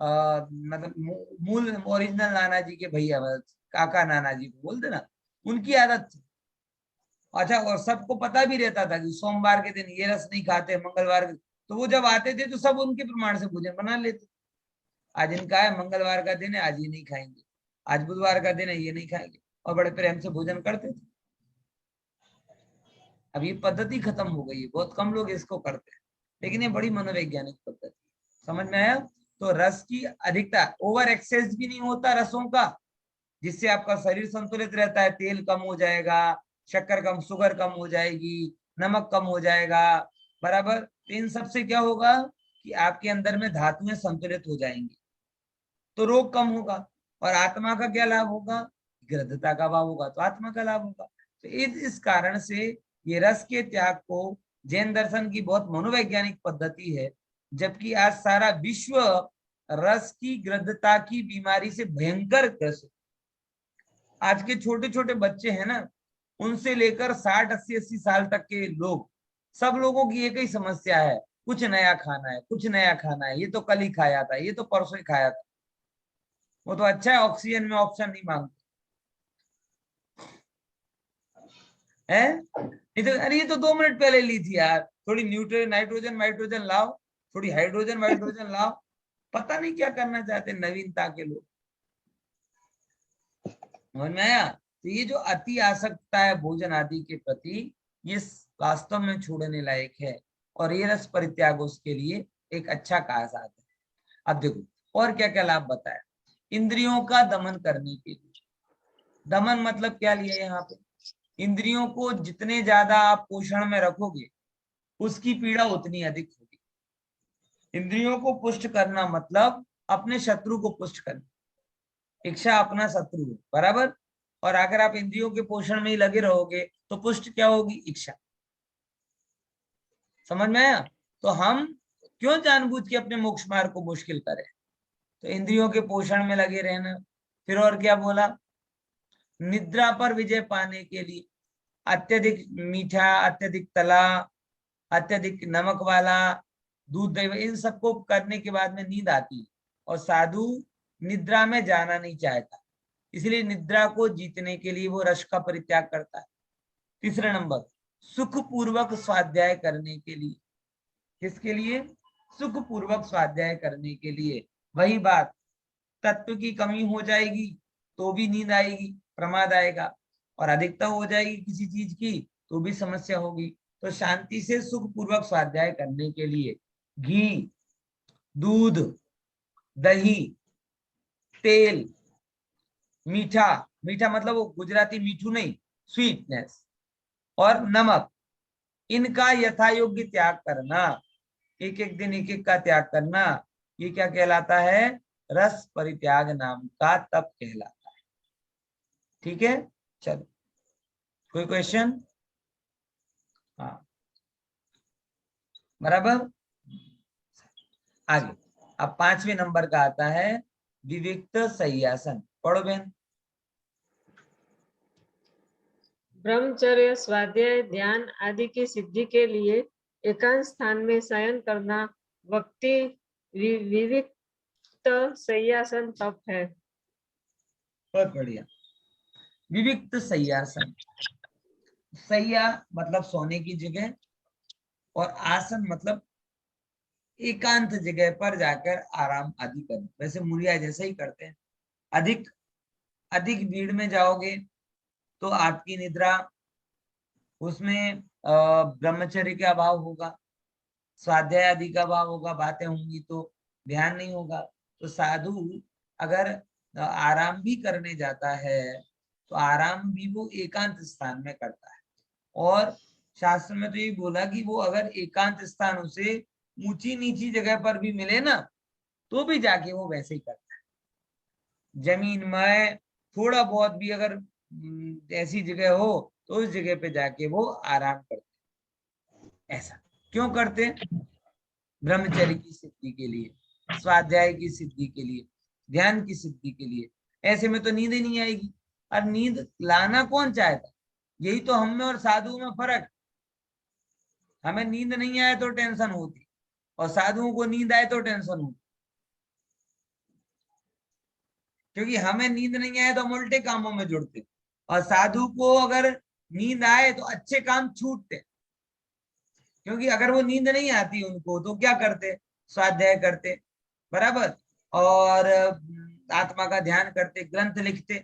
मतलब मूल ओरिजिनल नाना जी के भैया, काका नाना जी को बोलते ना, उनकी आदत थी। अच्छा, और सबको पता भी रहता था कि सोमवार के दिन ये रस नहीं खाते, मंगलवार के, तो वो जब आते थे तो सब उनके प्रमाण से भोजन बना लेते। आज इनका है मंगलवार का दिन है, आज ये नहीं खाएंगे, आज बुधवार का दिन है, ये नहीं खाएंगे, और बड़े प्रेम से भोजन करते थे। अब ये पद्धति खत्म हो गई है, बहुत कम लोग इसको करते हैं, लेकिन ये बड़ी मनोवैज्ञानिक पद्धति, समझ में आया? तो रस की अधिकता, ओवर एक्सेस भी नहीं होता रसों का, जिससे आपका शरीर संतुलित रहता है, तेल कम हो जाएगा, शक्कर कम, शुगर कम हो जाएगी, नमक कम हो जाएगा, बराबर। तो इन सबसे क्या होगा कि आपके अंदर में धातुएं संतुलित हो जाएंगी, तो रोग कम होगा। और आत्मा का क्या लाभ होगा? गृद्धता का भाव होगा, तो आत्मा का लाभ होगा। तो इस कारण से ये रस के त्याग को जैन दर्शन की बहुत मनोवैज्ञानिक पद्धति है, जबकि आज सारा विश्व रस की गृद्धता की बीमारी से भयंकर ग्रस्त। आज के छोटे छोटे बच्चे हैं ना, उनसे लेकर 60-80 साल तक के लोग, सब लोगों की एक ही समस्या है, कुछ नया खाना है, कुछ नया खाना है, ये तो कल ही खाया था, ये तो परसों ही खाया था। वो तो अच्छा है, ऑक्सीजन में ऑप्शन नहीं मांगते है, ये तो, अरे ये तो 2 मिनट पहले ली थी यार, थोड़ी नाइट्रोजन वाइट्रोजन लाओ, थोड़ी हाइड्रोजन वाइट्रोजन लाओ। पता नहीं क्या करना चाहते नवीनता के लोग, समझ में आया? तो ये जो अति आसक्तता है भोजन आदि के प्रति, ये वास्तव में छोड़ने लायक है, और ये रस परित्याग उसके लिए एक अच्छा साधन है। अब देखो और क्या क्या लाभ बताया। इंद्रियों का दमन करने के लिए, दमन मतलब क्या लिया यहाँ पे? इंद्रियों को जितने ज्यादा आप पोषण में रखोगे, उसकी पीड़ा उतनी अधिक होगी। इंद्रियों को पुष्ट करना मतलब अपने शत्रु को पुष्ट करना, इच्छा अपना शत्रु है, बराबर। और अगर आप इंद्रियों के पोषण में ही लगे रहोगे तो पुष्ट क्या होगी? इच्छा। समझ में आया? तो हम क्यों जानबूझ के अपने मोक्ष मार्ग को मुश्किल करें? तो इंद्रियों के पोषण में लगे रहना। फिर और क्या बोला? निद्रा पर विजय पाने के लिए अत्यधिक मीठा, अत्यधिक तला, अत्यधिक नमक वाला दूध, दही, इन सबको करने के बाद में नींद आती है, और साधु निद्रा में जाना नहीं चाहता, इसलिए निद्रा को जीतने के लिए वो रस का परित्याग करता है। तीसरा नंबर, सुख पूर्वक स्वाध्याय करने के लिए। किसके लिए? सुख पूर्वक स्वाध्याय करने के लिए। वही बात, तत्व की कमी हो जाएगी तो भी नींद आएगी, प्रमाद आएगा, और अधिकता हो जाएगी किसी चीज की तो भी समस्या होगी। तो शांति से सुख पूर्वक स्वाध्याय करने के लिए घी, दूध, दही, तेल, मीठा, मीठा मतलब वो गुजराती मीठू नहीं, स्वीटनेस, और नमक, इनका यथा योग्य त्याग करना, एक एक दिन एक एक का त्याग करना, ये क्या कहलाता है? रस परित्याग नाम का तप कहलाता है। ठीक है, चलो कोई क्वेश्चन? हाँ, बराबर। आगे अब 5वें नंबर का आता है विविक्त शय्यासन। पढ़ो बहन। ब्रह्मचर्य, स्वाध्याय, ध्यान आदि की सिद्धि के लिए एकांत स्थान में शयन करना भक्ति विविक्त शय्यासन तप है। बहुत बढ़िया। विविक्त शय्यासन, शय्या मतलब सोने की जगह, और आसन मतलब एकांत जगह पर जाकर आराम आदि करना। वैसे मुरिया जैसा ही करते हैं। अधिक अधिक भीड़ में जाओगे तो आपकी निद्रा, उसमें ब्रह्मचर्य का अभाव होगा, स्वाध्याय आदि का अभाव होगा, बातें होंगी तो ध्यान नहीं होगा। तो साधु अगर आराम भी करने जाता है तो आराम भी वो एकांत स्थान में करता है। और शास्त्र में तो ये बोला कि वो अगर एकांत स्थान उसे ऊंची नीची जगह पर भी मिले ना, तो भी जाके वो वैसे ही करता है। जमीन में थोड़ा बहुत भी अगर ऐसी जगह हो तो उस जगह पे जाके वो आराम करते हैं। ऐसा क्यों करते हैं? ब्रह्मचर्य की सिद्धि के लिए, स्वाध्याय की सिद्धि के लिए, ध्यान की सिद्धि के लिए। ऐसे में तो नींद ही नहीं आएगी। और नींद लाना कौन चाहता? यही तो हम में और साधुओं में फर्क। हमें नींद नहीं आए तो टेंशन होती, और साधुओं को नींद आए तो टेंशन होती। क्योंकि हमें नींद नहीं आए तो हम उल्टे कामों में जुड़ते, और साधु को अगर नींद आए तो अच्छे काम छूटते। क्योंकि अगर वो नींद नहीं आती उनको तो क्या करते? स्वाध्याय करते, बराबर, और आत्मा का ध्यान करते, ग्रंथ लिखते,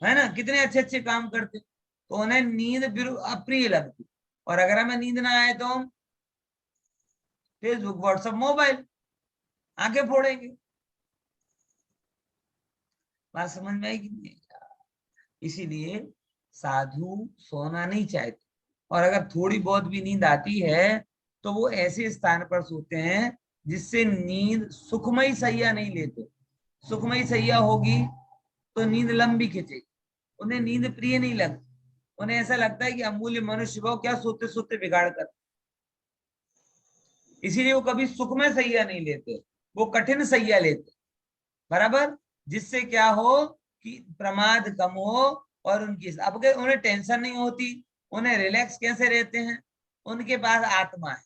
है ना, कितने अच्छे अच्छे काम करते। तो उन्हें नींद अप्रिय लगती। और अगर हमें नींद ना आए तो हम फेसबुक, व्हाट्सएप, मोबाइल, आंखें फोड़ेंगे। बात समझ में आएगी नहीं? इसीलिए साधु सोना नहीं चाहते, और अगर थोड़ी बहुत भी नींद आती है तो वो ऐसे स्थान पर सोते हैं जिससे नींद, सुखमयी सैया नहीं लेते। सुखमयी सैया होगी तो नींद लंबी खिंचेगी, उन्हें नींद प्रिय नहीं लगती। उन्हें ऐसा लगता है कि अमूल्य मनुष्य को क्या सोते सोते बिगाड़ कर। इसीलिए वो कभी सुखमय सैया नहीं लेते, वो कठिन सैया लेते, बराबर, जिससे क्या हो कि प्रमाद कम हो। और उनकी अब उन्हें टेंशन नहीं होती, उन्हें रिलैक्स कैसे रहते हैं? उनके पास आत्मा है।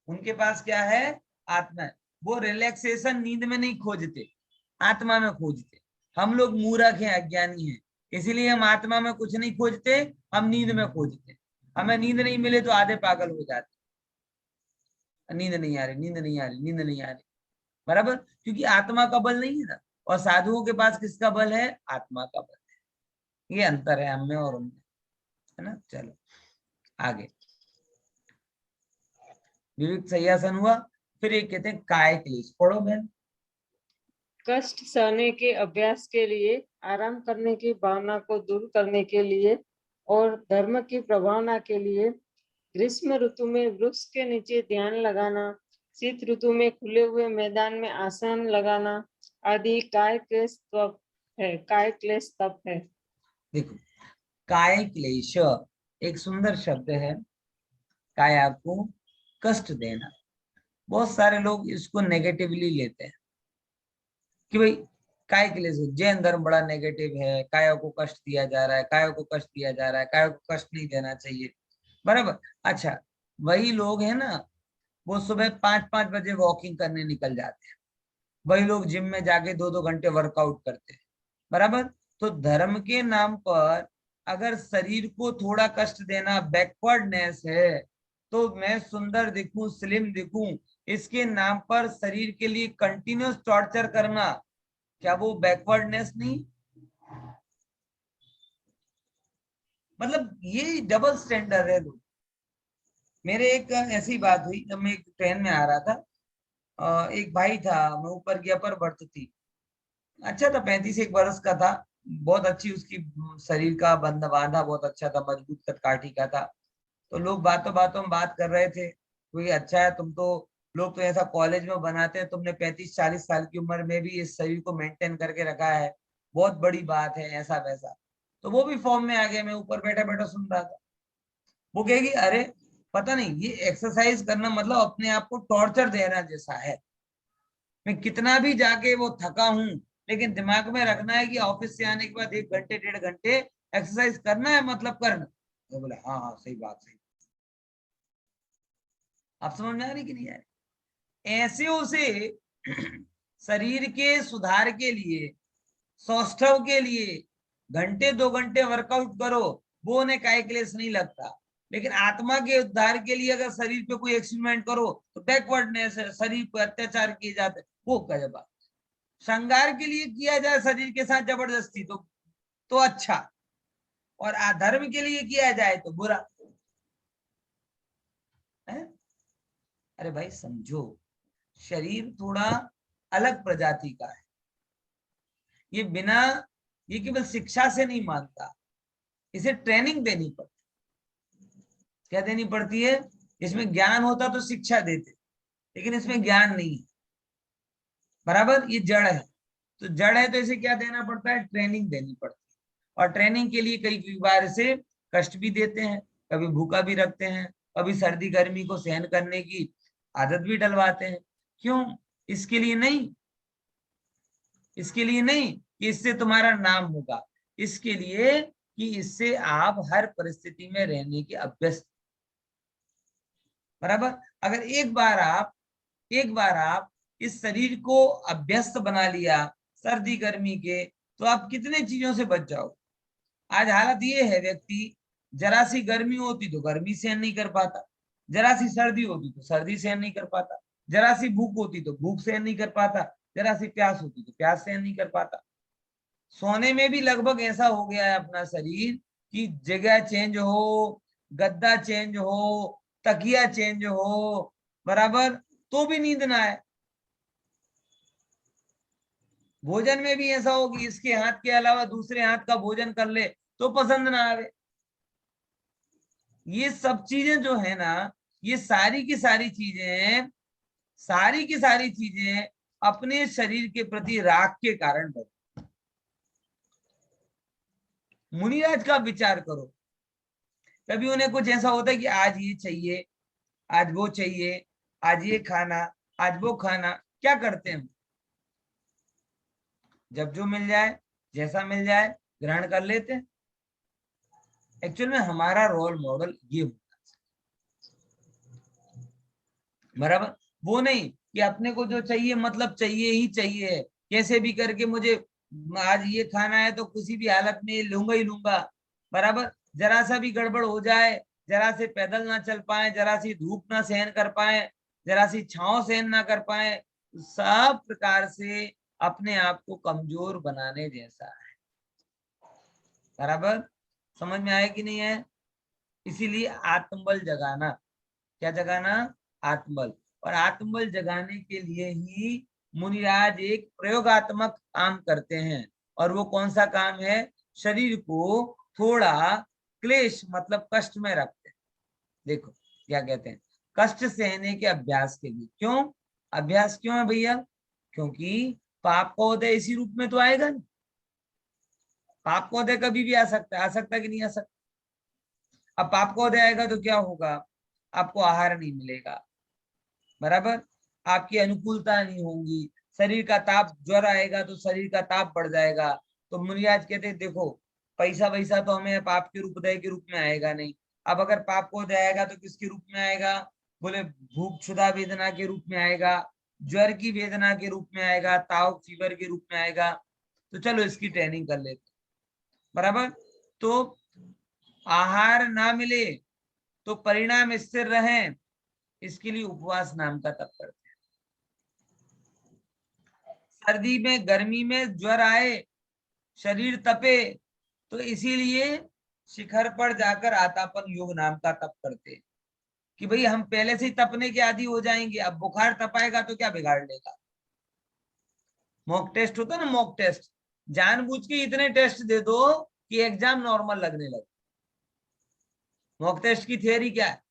उनके पास क्या है? आत्मा है। वो रिलैक्सेशन नींद में नहीं खोजते, आत्मा में खोजते। हम लोग मूर्ख हैं, अज्ञानी हैं, इसीलिए हम आत्मा में कुछ नहीं खोजते, हम नींद में खोजते। हमें नींद नहीं मिले तो आधे पागल हो जाते। नींद नहीं आ रही, नींद नहीं आ रही, नींद नहीं आ रही, बराबर, क्योंकि आत्मा का बल नहीं है ना। और साधुओं के पास किसका बल है? आत्मा का बल है। ये अंतर है हम में और उनमें, है ना। चलो आगे, विविक्त सैयासन हुआ। फिर एक कहते हैं काय क्लेश। पढ़ो बहन। कष्ट सहने के अभ्यास के लिए, आराम करने की भावना को दूर करने के लिए और धर्म की प्रभावना के लिए ग्रीष्म ऋतु में वृक्ष के नीचे ध्यान लगाना, शीत ऋतु में खुले हुए मैदान में आसन लगाना आदि काय क्लेश तप है। काय क्लेश तप है। देखो, काय क्लेश एक सुंदर शब्द है। काया को कष्ट देना, बहुत सारे लोग इसको नेगेटिवली लेते हैं कि भाई काय क्लेश, जैन धर्म बड़ा नेगेटिव है, काया को कष्ट दिया जा रहा है, काया को कष्ट दिया जा रहा है, काया को कष्ट नहीं देना चाहिए, बराबर। अच्छा, वही लोग है ना, वो सुबह 5-5 बजे वॉकिंग करने निकल जाते हैं, वही लोग जिम में जाके 2-2 घंटे वर्कआउट करते हैं, बराबर। तो धर्म के नाम पर अगर शरीर को थोड़ा कष्ट देना बैकवर्डनेस है, तो मैं सुंदर दिखूं, स्लिम दिखूं, इसके नाम पर शरीर के लिए कंटिन्यूस टॉर्चर करना, क्या वो बैकवर्डनेस नहीं? मतलब ये डबल स्टैंडर्ड है लोग। मेरे एक ऐसी बात हुई, जब मैं एक ट्रेन में आ रहा था, एक भाई था, मैं ऊपर गया पर बर्थ थी, अच्छा था, 35 वर्ष का था, बहुत अच्छी उसकी शरीर का बंधा बांधा बहुत अच्छा था, मजबूत कदकाठी का था। तो लोग बातों बातों में बात कर रहे थे, कोई अच्छा है तुम तो, लोग तो ऐसा कॉलेज में बनाते हैं, तुमने 35-40 साल की उम्र में भी इस शरीर को मेंटेन करके रखा है, बहुत बड़ी बात है, ऐसा वैसा। तो वो भी फॉर्म में आ गया, मैं ऊपर बैठा बैठा सुन रहा था। वो कहेगी अरे पता नहीं, ये एक्सरसाइज करना मतलब अपने आप को टॉर्चर देना जैसा है। मैं कितना भी जाके वो थका हूं, लेकिन दिमाग में रखना है कि ऑफिस से आने के बाद 1 घंटे 1.5 घंटे एक्सरसाइज करना है, मतलब करना। तो बोले हाँ हाँ सही बात, सही। आप समझ में आ रही कि नहीं आ रही? ऐसे उसे शरीर के सुधार के लिए, सौष्ठव के लिए घंटे 2 घंटे वर्कआउट करो, वो उन्हें काय क्लेश नहीं लगता। लेकिन आत्मा के उद्धार के लिए अगर शरीर पे कोई एक्सपेरिमेंट करो तो बैकवर्डनेस है, शरीर पर अत्याचार किए जाते, वो गजब। श्रृंगार के लिए किया जाए शरीर के साथ जबरदस्ती तो अच्छा, और अधर्म के लिए किया जाए तो बुरा है। अरे भाई समझो, शरीर थोड़ा अलग प्रजाति का है। ये बिना, ये केवल शिक्षा से नहीं मानता, इसे ट्रेनिंग देनी पड़ती। क्या देनी पड़ती है? इसमें ज्ञान होता तो शिक्षा देते, लेकिन इसमें ज्ञान नहीं है, बराबर। ये जड़ है, तो जड़ है तो इसे क्या देना पड़ता है? ट्रेनिंग देनी पड़ती है। और ट्रेनिंग के लिए कई बार इसे कष्ट भी देते हैं, कभी भूखा भी रखते हैं, कभी सर्दी गर्मी को सहन करने की आदत भी डलवाते हैं। क्यों? इसके लिए नहीं, इसके लिए नहीं कि इससे तुम्हारा नाम होगा, इसके लिए कि इससे आप हर परिस्थिति में रहने के अभ्यस्त। बराबर। अगर एक बार आप इस शरीर को अभ्यस्त बना लिया सर्दी गर्मी के, तो आप कितने चीजों से बच जाओ। आज हालत ये है, व्यक्ति जरा सी गर्मी होती तो गर्मी सहन नहीं कर पाता, जरा सी सर्दी होती तो सर्दी सहन नहीं कर पाता, जरा सी भूख होती तो भूख सहन नहीं कर पाता, जरा सी प्यास होती तो प्यास सहन नहीं कर पाता। सोने में भी लगभग ऐसा हो गया है अपना शरीर कि जगह चेंज हो, गद्दा चेंज हो, तकिया चेंज हो, बराबर, तो भी नींद ना आए। भोजन में भी ऐसा हो कि इसके हाथ के अलावा दूसरे हाथ का भोजन कर ले तो पसंद ना आवे। ये सब चीजें जो है ना, ये सारी की सारी चीजें अपने शरीर के प्रति राग के कारण बढ़ती। मुनिराज का विचार करो, कभी उन्हें कुछ ऐसा होता है कि आज ये चाहिए, आज वो चाहिए, आज ये खाना, आज वो खाना, क्या करते हैं? जब जो मिल जाए, जैसा मिल जाए, ग्रहण कर लेते हैं। एक्चुअल में हमारा रोल मॉडल ये होता है, बराबर। वो नहीं कि अपने को जो चाहिए मतलब चाहिए ही चाहिए, कैसे भी करके मुझे आज ये खाना है तो किसी भी हालत में लूंगा ही लूंगा, बराबर। जरा सा भी गड़बड़ हो जाए, जरा से पैदल ना चल पाए, जरा सी धूप ना सहन कर पाए, जरा सी छांव सहन ना कर पाए, सब प्रकार से अपने आप को कमजोर बनाने जैसा है। बराबर समझ में आया कि नहीं है? इसीलिए आत्मबल जगाना, क्या जगाना? आत्मबल। और आत्मबल जगाने के लिए ही मुनिराज एक प्रयोगात्मक काम करते हैं। और वो कौन सा काम है? शरीर को थोड़ा क्लेश मतलब कष्ट में रखते हैं। देखो क्या कहते हैं, कष्ट सहने के अभ्यास के लिए। क्यों अभ्यास क्यों है भैया? क्योंकि पाप का उदय इसी रूप में तो आएगा नहीं। पाप का उदय कभी भी आ सकता है कि नहीं आ सकता? अब पाप का उदय आएगा तो क्या होगा? आपको आहार नहीं मिलेगा, बराबर, आपकी अनुकूलता नहीं होगी, शरीर का ताप, ज्वर आएगा तो शरीर का ताप बढ़ जाएगा। तो मुनिराज कहते हैं देखो, पैसा वैसा तो हमें पाप के रूप उदय के रूप में आएगा नहीं। अब अगर पाप को उदय आएगा तो किसके रूप में आएगा? बोले भूख क्षुधा वेदना के रूप में आएगा, ज्वर की वेदना के रूप में आएगा, ताव फीवर के रूप में आएगा। तो चलो इसकी ट्रेनिंग कर लेते, बराबर। तो आहार ना मिले तो परिणाम स्थिर रहे, इसके लिए उपवास नाम का तप करते हैं। सर्दी में गर्मी में ज्वर आए, शरीर तपे, तो इसीलिए शिखर पर जाकर आतापन योग नाम का तप करते हैं कि भाई हम पहले से ही तपने के आदी हो जाएंगे, अब बुखार तपाएगा तो क्या बिगाड़ लेगा। मॉक टेस्ट होता ना, मॉक टेस्ट, जानबूझ के इतने टेस्ट दे दो कि एग्जाम नॉर्मल लगने लगे। मॉक टेस्ट की थियरी क्या है?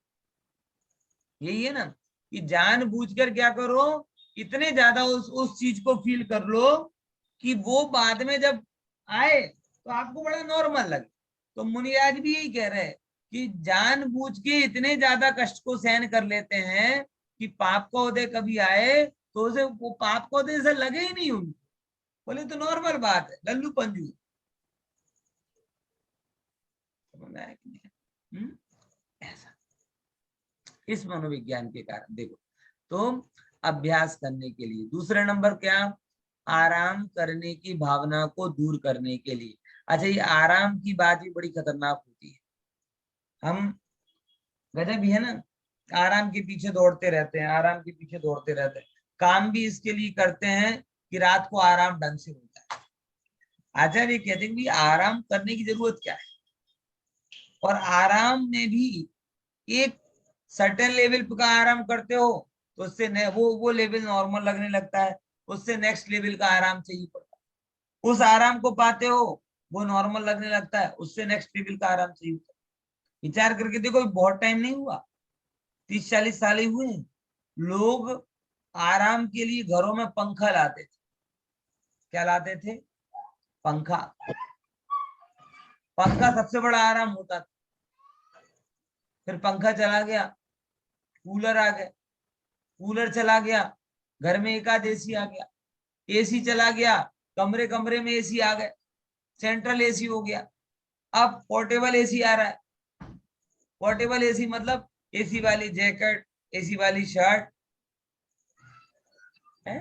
यही है ना कि जानबूझकर क्या करो, इतने ज्यादा उस चीज को फील कर लो कि वो बाद में जब आए तो आपको बड़ा नॉर्मल लगे। तो मुनिराज भी यही कह रहे हैं कि जानबूझ के इतने ज्यादा कष्ट को सहन कर लेते हैं कि पाप का उदय कभी आए तो उसे वो पाप का उदय से लगे ही नहीं उनको। बोले तो नॉर्मल बात है, लल्लू पंजू। ऐसा इस मनोविज्ञान के कारण। देखो तो अभ्यास करने के लिए दूसरे नंबर क्या? आराम करने की भावना को दूर करने के लिए। अच्छा, ये आराम की बात भी बड़ी खतरनाक होती है। हम गजब ही है ना, आराम के पीछे दौड़ते रहते हैं, आराम के पीछे दौड़ते रहते हैं, काम भी इसके लिए करते हैं कि रात को आराम ढंग से हो जाए। आचार्य कहते हैं कि आराम करने की जरूरत क्या है, और आराम में भी एक सर्टेन लेवल का आराम करते हो तो उससे वो लेवल नॉर्मल लगने लगता है, उससे नेक्स्ट लेवल का आराम चाहिए पड़ता है। उस आराम को पाते हो वो नॉर्मल लगने लगता है, उससे नेक्स्ट लेवल का आराम चाहिए होता है। विचार करके देखो, बहुत टाइम नहीं हुआ, 30-40 साल ही हुए, लोग आराम के लिए घरों में पंखा लाते थे। क्या लाते थे? पंखा। पंखा सबसे बड़ा आराम होता था। फिर पंखा चला गया, कूलर आ गए, कूलर चला गया, घर में एक आध एसी आ गया, एसी चला गया, कमरे कमरे में एसी आ गए, सेंट्रल एसी हो गया। अब पोर्टेबल एसी आ रहा है। पोर्टेबल एसी मतलब एसी वाली जैकेट, एसी वाली शर्ट है,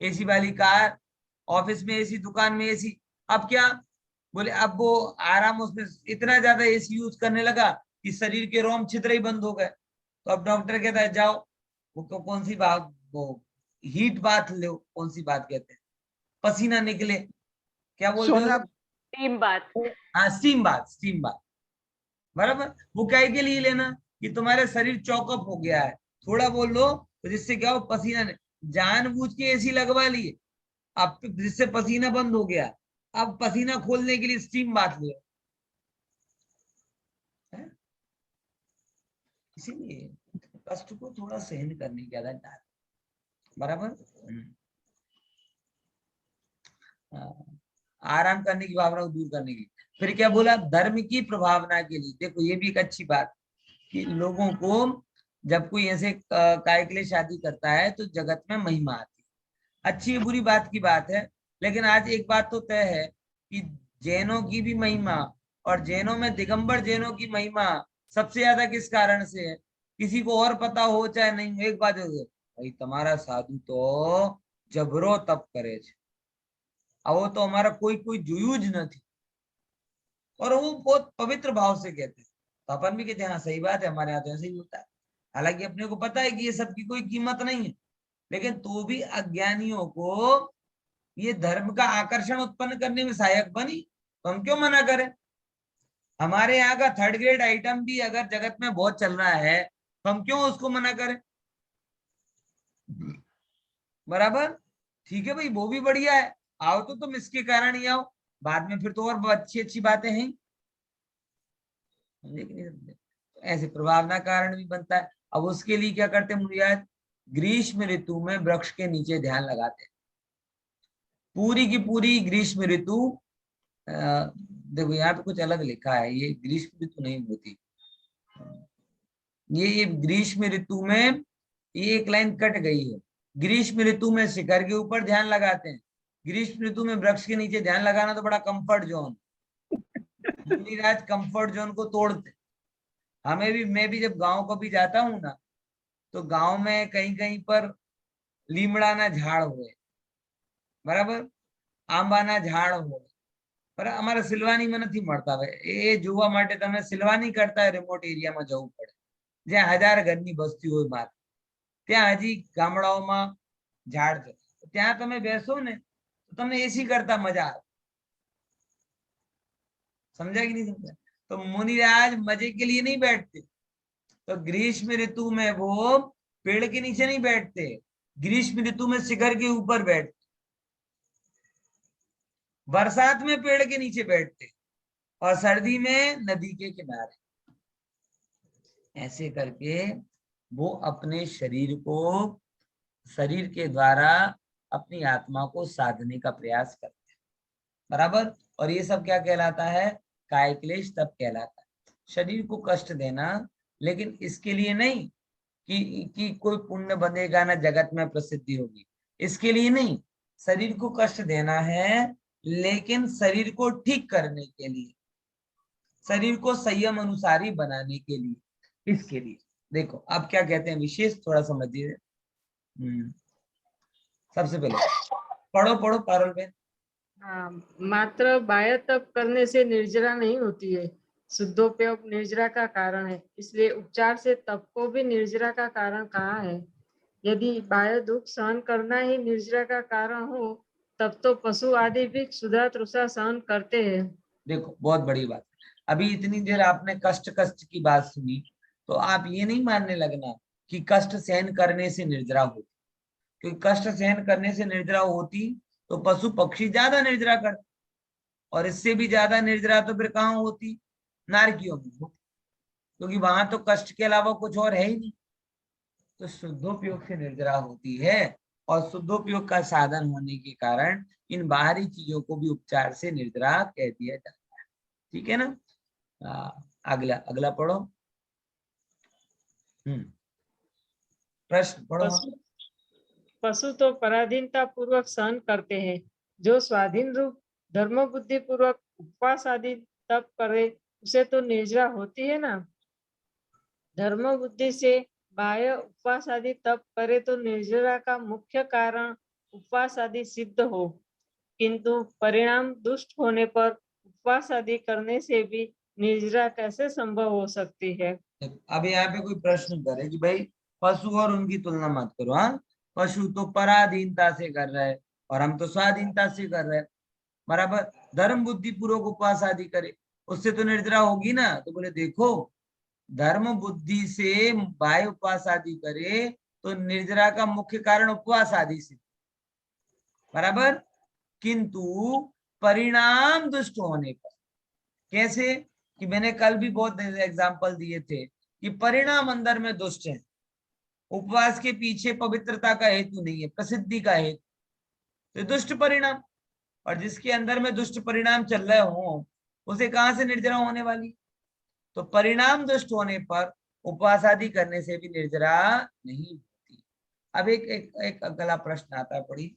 एसी वाली कार, ऑफिस में एसी, दुकान में एसी। अब क्या बोले, अब वो आराम, उसमें इतना ज्यादा एसी यूज करने लगा कि शरीर के रोम छिद्र ही बंद हो गए। तो अब डॉक्टर कहता है जाओ वो कौन सी बात, वो हीट बात लो, कौन सी बात कहते हैं, पसीना निकले, क्या बोलते सोना हो? टीम बात। हाँ, स्टीम बात, स्टीम बात, बराबर। वो क्या के लिए लेना कि तुम्हारे शरीर चौकअप हो गया है, थोड़ा बोल लो तो जिससे क्या हो, पसीना जानबूझ के एसी लगवा लिए, अब जिससे पसीना बंद हो गया, अब पसीना खोलने के लिए स्टीम बात ले। इसीलिए कष्ट को थोड़ा सहन करने की आदत डाल, बराबर। आराम करने की भावना को दूर करने के लिए। फिर क्या बोला, धर्म की प्रभावना के लिए। देखो ये भी एक अच्छी बात कि लोगों को जब कोई ऐसे काय के लिए शादी करता है तो जगत में महिमा आती है। अच्छी बुरी बात की बात है, लेकिन आज एक बात तो तय है कि जैनों की भी महिमा, और जैनों में दिगंबर जैनों की महिमा सबसे ज्यादा किस कारण से है, किसी को और पता हो चाहे नहीं हो, एक बात है भाई, तुम्हारा साधु तो जबरो तप करे छे, अब वो तो हमारा कोई कोई जुयूज नहीं, और वो बहुत पवित्र भाव से कहते हैं। तो अपन भी कहते हैं हाँ सही बात है, हमारे यहाँ तो ऐसे ही होता है। हालांकि अपने को पता है कि ये सब की कोई कीमत नहीं है, लेकिन तो भी अज्ञानियों को ये धर्म का आकर्षण उत्पन्न करने में सहायक बनी, तो हम क्यों मना करें। हमारे यहाँ का थर्ड ग्रेड आइटम भी अगर जगत में बहुत चल रहा है तो हम क्यों उसको मना करें, बराबर। ठीक है भाई, वो भी बढ़िया है, आओ तो तुम इसके कारण ही आओ, बाद में फिर तो और अच्छी अच्छी बातें हैं। तो ऐसे प्रभावना कारण भी बनता है। अब उसके लिए क्या करते हैं मुनिराज, ग्रीष्म ऋतु में वृक्ष के नीचे ध्यान लगाते हैं। पूरी की पूरी ग्रीष्म ऋतु, देखो यहाँ पे कुछ अलग लिखा है, ये ग्रीष्म ऋतु नहीं होती, ये ग्रीष्म ऋतु में, ये एक लाइन कट गई है। ग्रीष्म ऋतु में शिखर के ऊपर ध्यान लगाते हैं, ग्रीष्म ऋतु में वृक्ष के नीचे ध्यान लगाना तो बड़ा कंफर्ट जोन। मुनिराज कंफर्ट जोन को तोड़ते। हमें भी, मैं भी जब गांव को भी जाता हूँ ना, तो गांव में कहीं कहीं पर लीमड़ाना झाड़ हुए, बराबर, आंबाना झाड़ हो, पर અમારા સિલવાની માં નથી મળતા હવે, એ જોવા માટે તમે સિલવાની કરતા રિમોટ એરિયામાં જવું પડે, જ્યાં 1000 ઘરની બસ્તી હોય માત્ર, ત્યાં હજી ગામડાઓમાં ઝાડ છે, ત્યાં તમે બેસો ને તો તમને એસી કરતા મજા આવે। समझा कि नहीं समझा? तो मुनिराज मजे के लिए नहीं बैठते, तो ग्रीष्म ऋतु में वो पेड़ के नीचे नहीं बैठते, ग्रीष्म ऋतु में शिखर के ऊपर बैठते, बरसात में पेड़ के नीचे बैठते, और सर्दी में नदी के किनारे। ऐसे करके वो अपने शरीर को, शरीर के द्वारा अपनी आत्मा को साधने का प्रयास करते हैं, बराबर। और ये सब क्या कहलाता है, काय क्लेश तब कहलाता है। शरीर को कष्ट देना, लेकिन इसके लिए नहीं कि कोई पुण्य बनेगा ना जगत में प्रसिद्धि होगी, इसके लिए नहीं। शरीर को कष्ट देना है, लेकिन शरीर को ठीक करने के लिए, शरीर को संयम अनुसारी बनाने के लिए, इसके लिए। देखो अब क्या कहते हैं विशेष, थोड़ा समझिए। सबसे पहले पढ़ो पढ़ो पारुल बेन। मात्र बाह्य तप करने से निर्जरा नहीं होती है, शुद्धोपयोग निर्जरा का कारण है, इसलिए उपचार से तप को भी निर्जरा का कारण कहा है। यदि बाह्य दुख सहन करना ही निर्जरा का कारण हो, तब तो पशु आदि भी क्षुधा तृषा सहन करते हैं। देखो बहुत बड़ी बात, अभी इतनी देर आपने कष्ट कष्ट की बात सुनी, तो आप ये नहीं मानने लगना कि कष्ट सहन करने से निर्जरा होती, क्योंकि कष्ट सहन करने से निर्जरा होती तो पशु पक्षी ज्यादा निर्जरा करते, और इससे भी ज्यादा निर्जरा तो फिर कहाँ होती, नारकियों में होती, क्योंकि वहां तो कष्ट के अलावा कुछ और है ही नहीं। तो शुद्धोपयोग से निर्जरा होती है, और शुद्धोपयोग का साधन होने के कारण इन बाहरी चीजों को भी उपचार से निर्जरा कह दिया जाता है। ठीक है ना? अगला अगला पढ़ो। प्रश्न पढ़ो। पशु पशु तो पराधीनता पूर्वक सहन करते हैं, जो स्वाधीन रूप धर्म बुद्धि पूर्वक उपवास आदि तप करे उसे तो निर्जरा होती है ना। धर्म बुद्धि से बाह्य उपवास आदि तप करे तो निर्जरा का मुख्य कारण उपवास आदि सिद्ध हो, किंतु परिणाम दुष्ट होने पर उपवास आदि करने से भी निर्जरा कैसे संभव हो सकती है। अब यहाँ पे कोई प्रश्न करे कि भाई पशु और उनकी तुलना मत करो। हाँ, पशु तो पराधीनता से कर रहे हैं और हम तो स्वाधीनता से कर रहे हैं, बराबर। धर्म बुद्धि पूर्वक उपवास आदि करे उससे तो निर्जरा होगी ना। तो बोले देखो, धर्म बुद्धि से बाह्य उपवास आदि करे तो निर्जरा का मुख्य कारण उपवास आदि से, बराबर। किंतु परिणाम दुष्ट होने पर, कैसे कि मैंने कल भी बहुत एग्जाम्पल दिए थे कि परिणाम अंदर में दुष्ट है। उपवास के पीछे पवित्रता का हेतु नहीं है, प्रसिद्धि का हेतु, तो दुष्ट परिणाम। और जिसके अंदर में दुष्ट परिणाम चल रहे हो उसे कहां से निर्जरा होने वाली। तो परिणाम दुष्ट होने पर उपवास आदि करने से भी निर्जरा नहीं होती। अब एक अगला प्रश्न आता है, पढ़िए।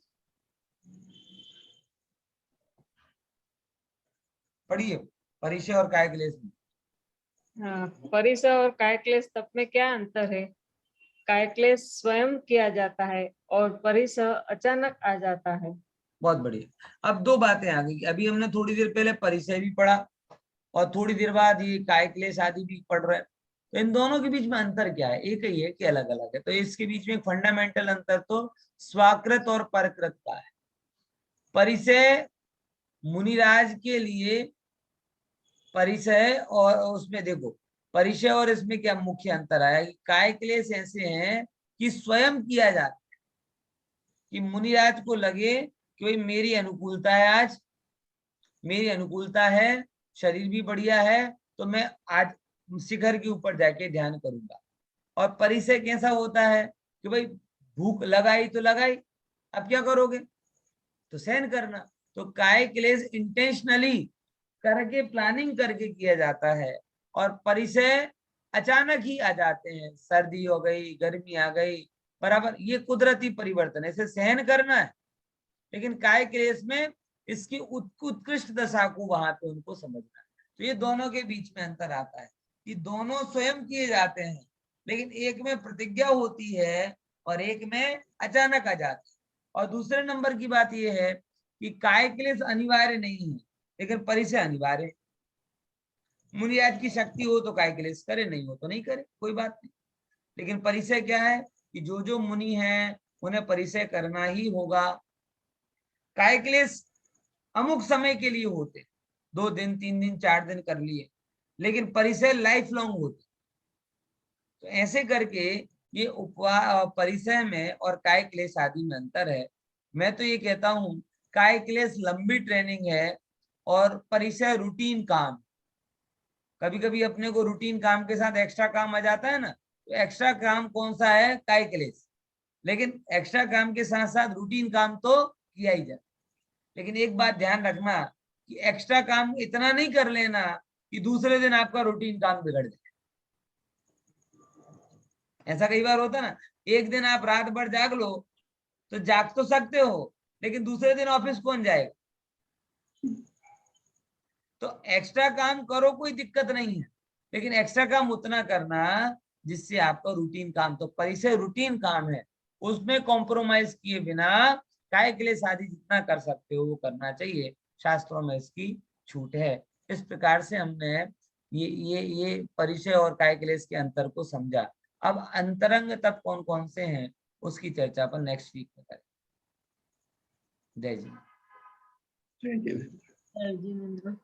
परिचय और काय क्लेश में, हाँ, परिसर और काय क्लेश तप में क्या अंतर है। काय क्लेश स्वयं किया जाता है और परिसर अचानक आ जाता है। बहुत बढ़िया। अब दो बातें आ गई। अभी हमने थोड़ी देर पहले परिचय भी पढ़ा और थोड़ी देर बाद ये काय क्लेश आदि भी पढ़ रहे हैं। तो इन दोनों के बीच में अंतर क्या है? एक ही है कि अलग अलग है? तो इसके बीच में फंडामेंटल अंतर तो स्वाकृत और परकृत का है। परिचय मुनिराज के लिए परिचय, और उसमें देखो परिचय और इसमें क्या मुख्य अंतर आया कि काय क्लेश ऐसे हैं कि स्वयं किया जाता है, कि मुनिराज को लगे कि भाई मेरी अनुकूलता है, आज मेरी अनुकूलता है, शरीर भी बढ़िया है, तो मैं आज शिखर के ऊपर जाके ध्यान करूंगा। और परिचय कैसा होता है कि भाई भूख लगाई तो लगाई, अब क्या करोगे, तो सहन करना। तो काय क्लेश इंटेंशनली करके प्लानिंग करके किया जाता है, और परिचय अचानक ही आ जाते हैं। सर्दी हो गई, गर्मी आ गई, बराबर, ये कुदरती परिवर्तन है, इसे सहन करना है। लेकिन काय क्लेश में इसकी उत्कृष्ट दशा को वहां पे उनको समझना है। तो ये दोनों के बीच में अंतर आता है कि दोनों स्वयं किए जाते हैं, लेकिन एक में प्रतिज्ञा होती है और एक में अचानक आ जाती है। और दूसरे नंबर की बात यह है कि काय क्लेश अनिवार्य नहीं है, लेकिन परिचय अनिवार्य है। मुनिराज की शक्ति हो तो काय क्लेश करे, नहीं हो तो नहीं करे, कोई बात नहीं। लेकिन परिचय क्या है कि जो जो मुनि हैं उन्हें परिचय करना ही होगा। काय क्लेश अमुक समय के लिए होते, 2 दिन 3 दिन 4 दिन कर लिए, लेकिन परिचय लाइफ लॉन्ग होते। तो ऐसे करके ये परिचय में और काय क्लेश आदि में अंतर है। मैं तो ये कहता हूं काय क्लेश लंबी ट्रेनिंग है और परिचय रूटीन काम। कभी कभी अपने को रूटीन काम के साथ एक्स्ट्रा काम आ जाता है ना, तो एक्स्ट्रा काम कौन सा है? काय क्लेश। लेकिन एक्स्ट्रा काम के साथ साथ रूटीन काम तो किया ही जाए। लेकिन एक बात ध्यान रखना कि एक्स्ट्रा काम इतना नहीं कर लेना कि दूसरे दिन आपका रूटीन काम बिगड़ जाए। ऐसा कई बार होता ना, एक दिन आप रात भर जाग लो तो जाग तो सकते हो, लेकिन दूसरे दिन ऑफिस कौन जाएगा? तो एक्स्ट्रा काम करो, कोई दिक्कत नहीं है, लेकिन एक्स्ट्रा काम उतना करना जिससे आपका रूटीन काम, तो परिचय रूटीन काम है, उसमें कॉम्प्रोमाइज किए बिना काय के लिए शादी जितना कर सकते हो वो करना चाहिए। शास्त्रों में इसकी छूट है। इस प्रकार से हमने ये परिचय और काय क्लेश के अंतर को समझा। अब अंतरंग तत्व कौन कौन से हैं उसकी चर्चा पर नेक्स्ट वीक में करें। जय जी। जय जी। जय जिनेंद्र।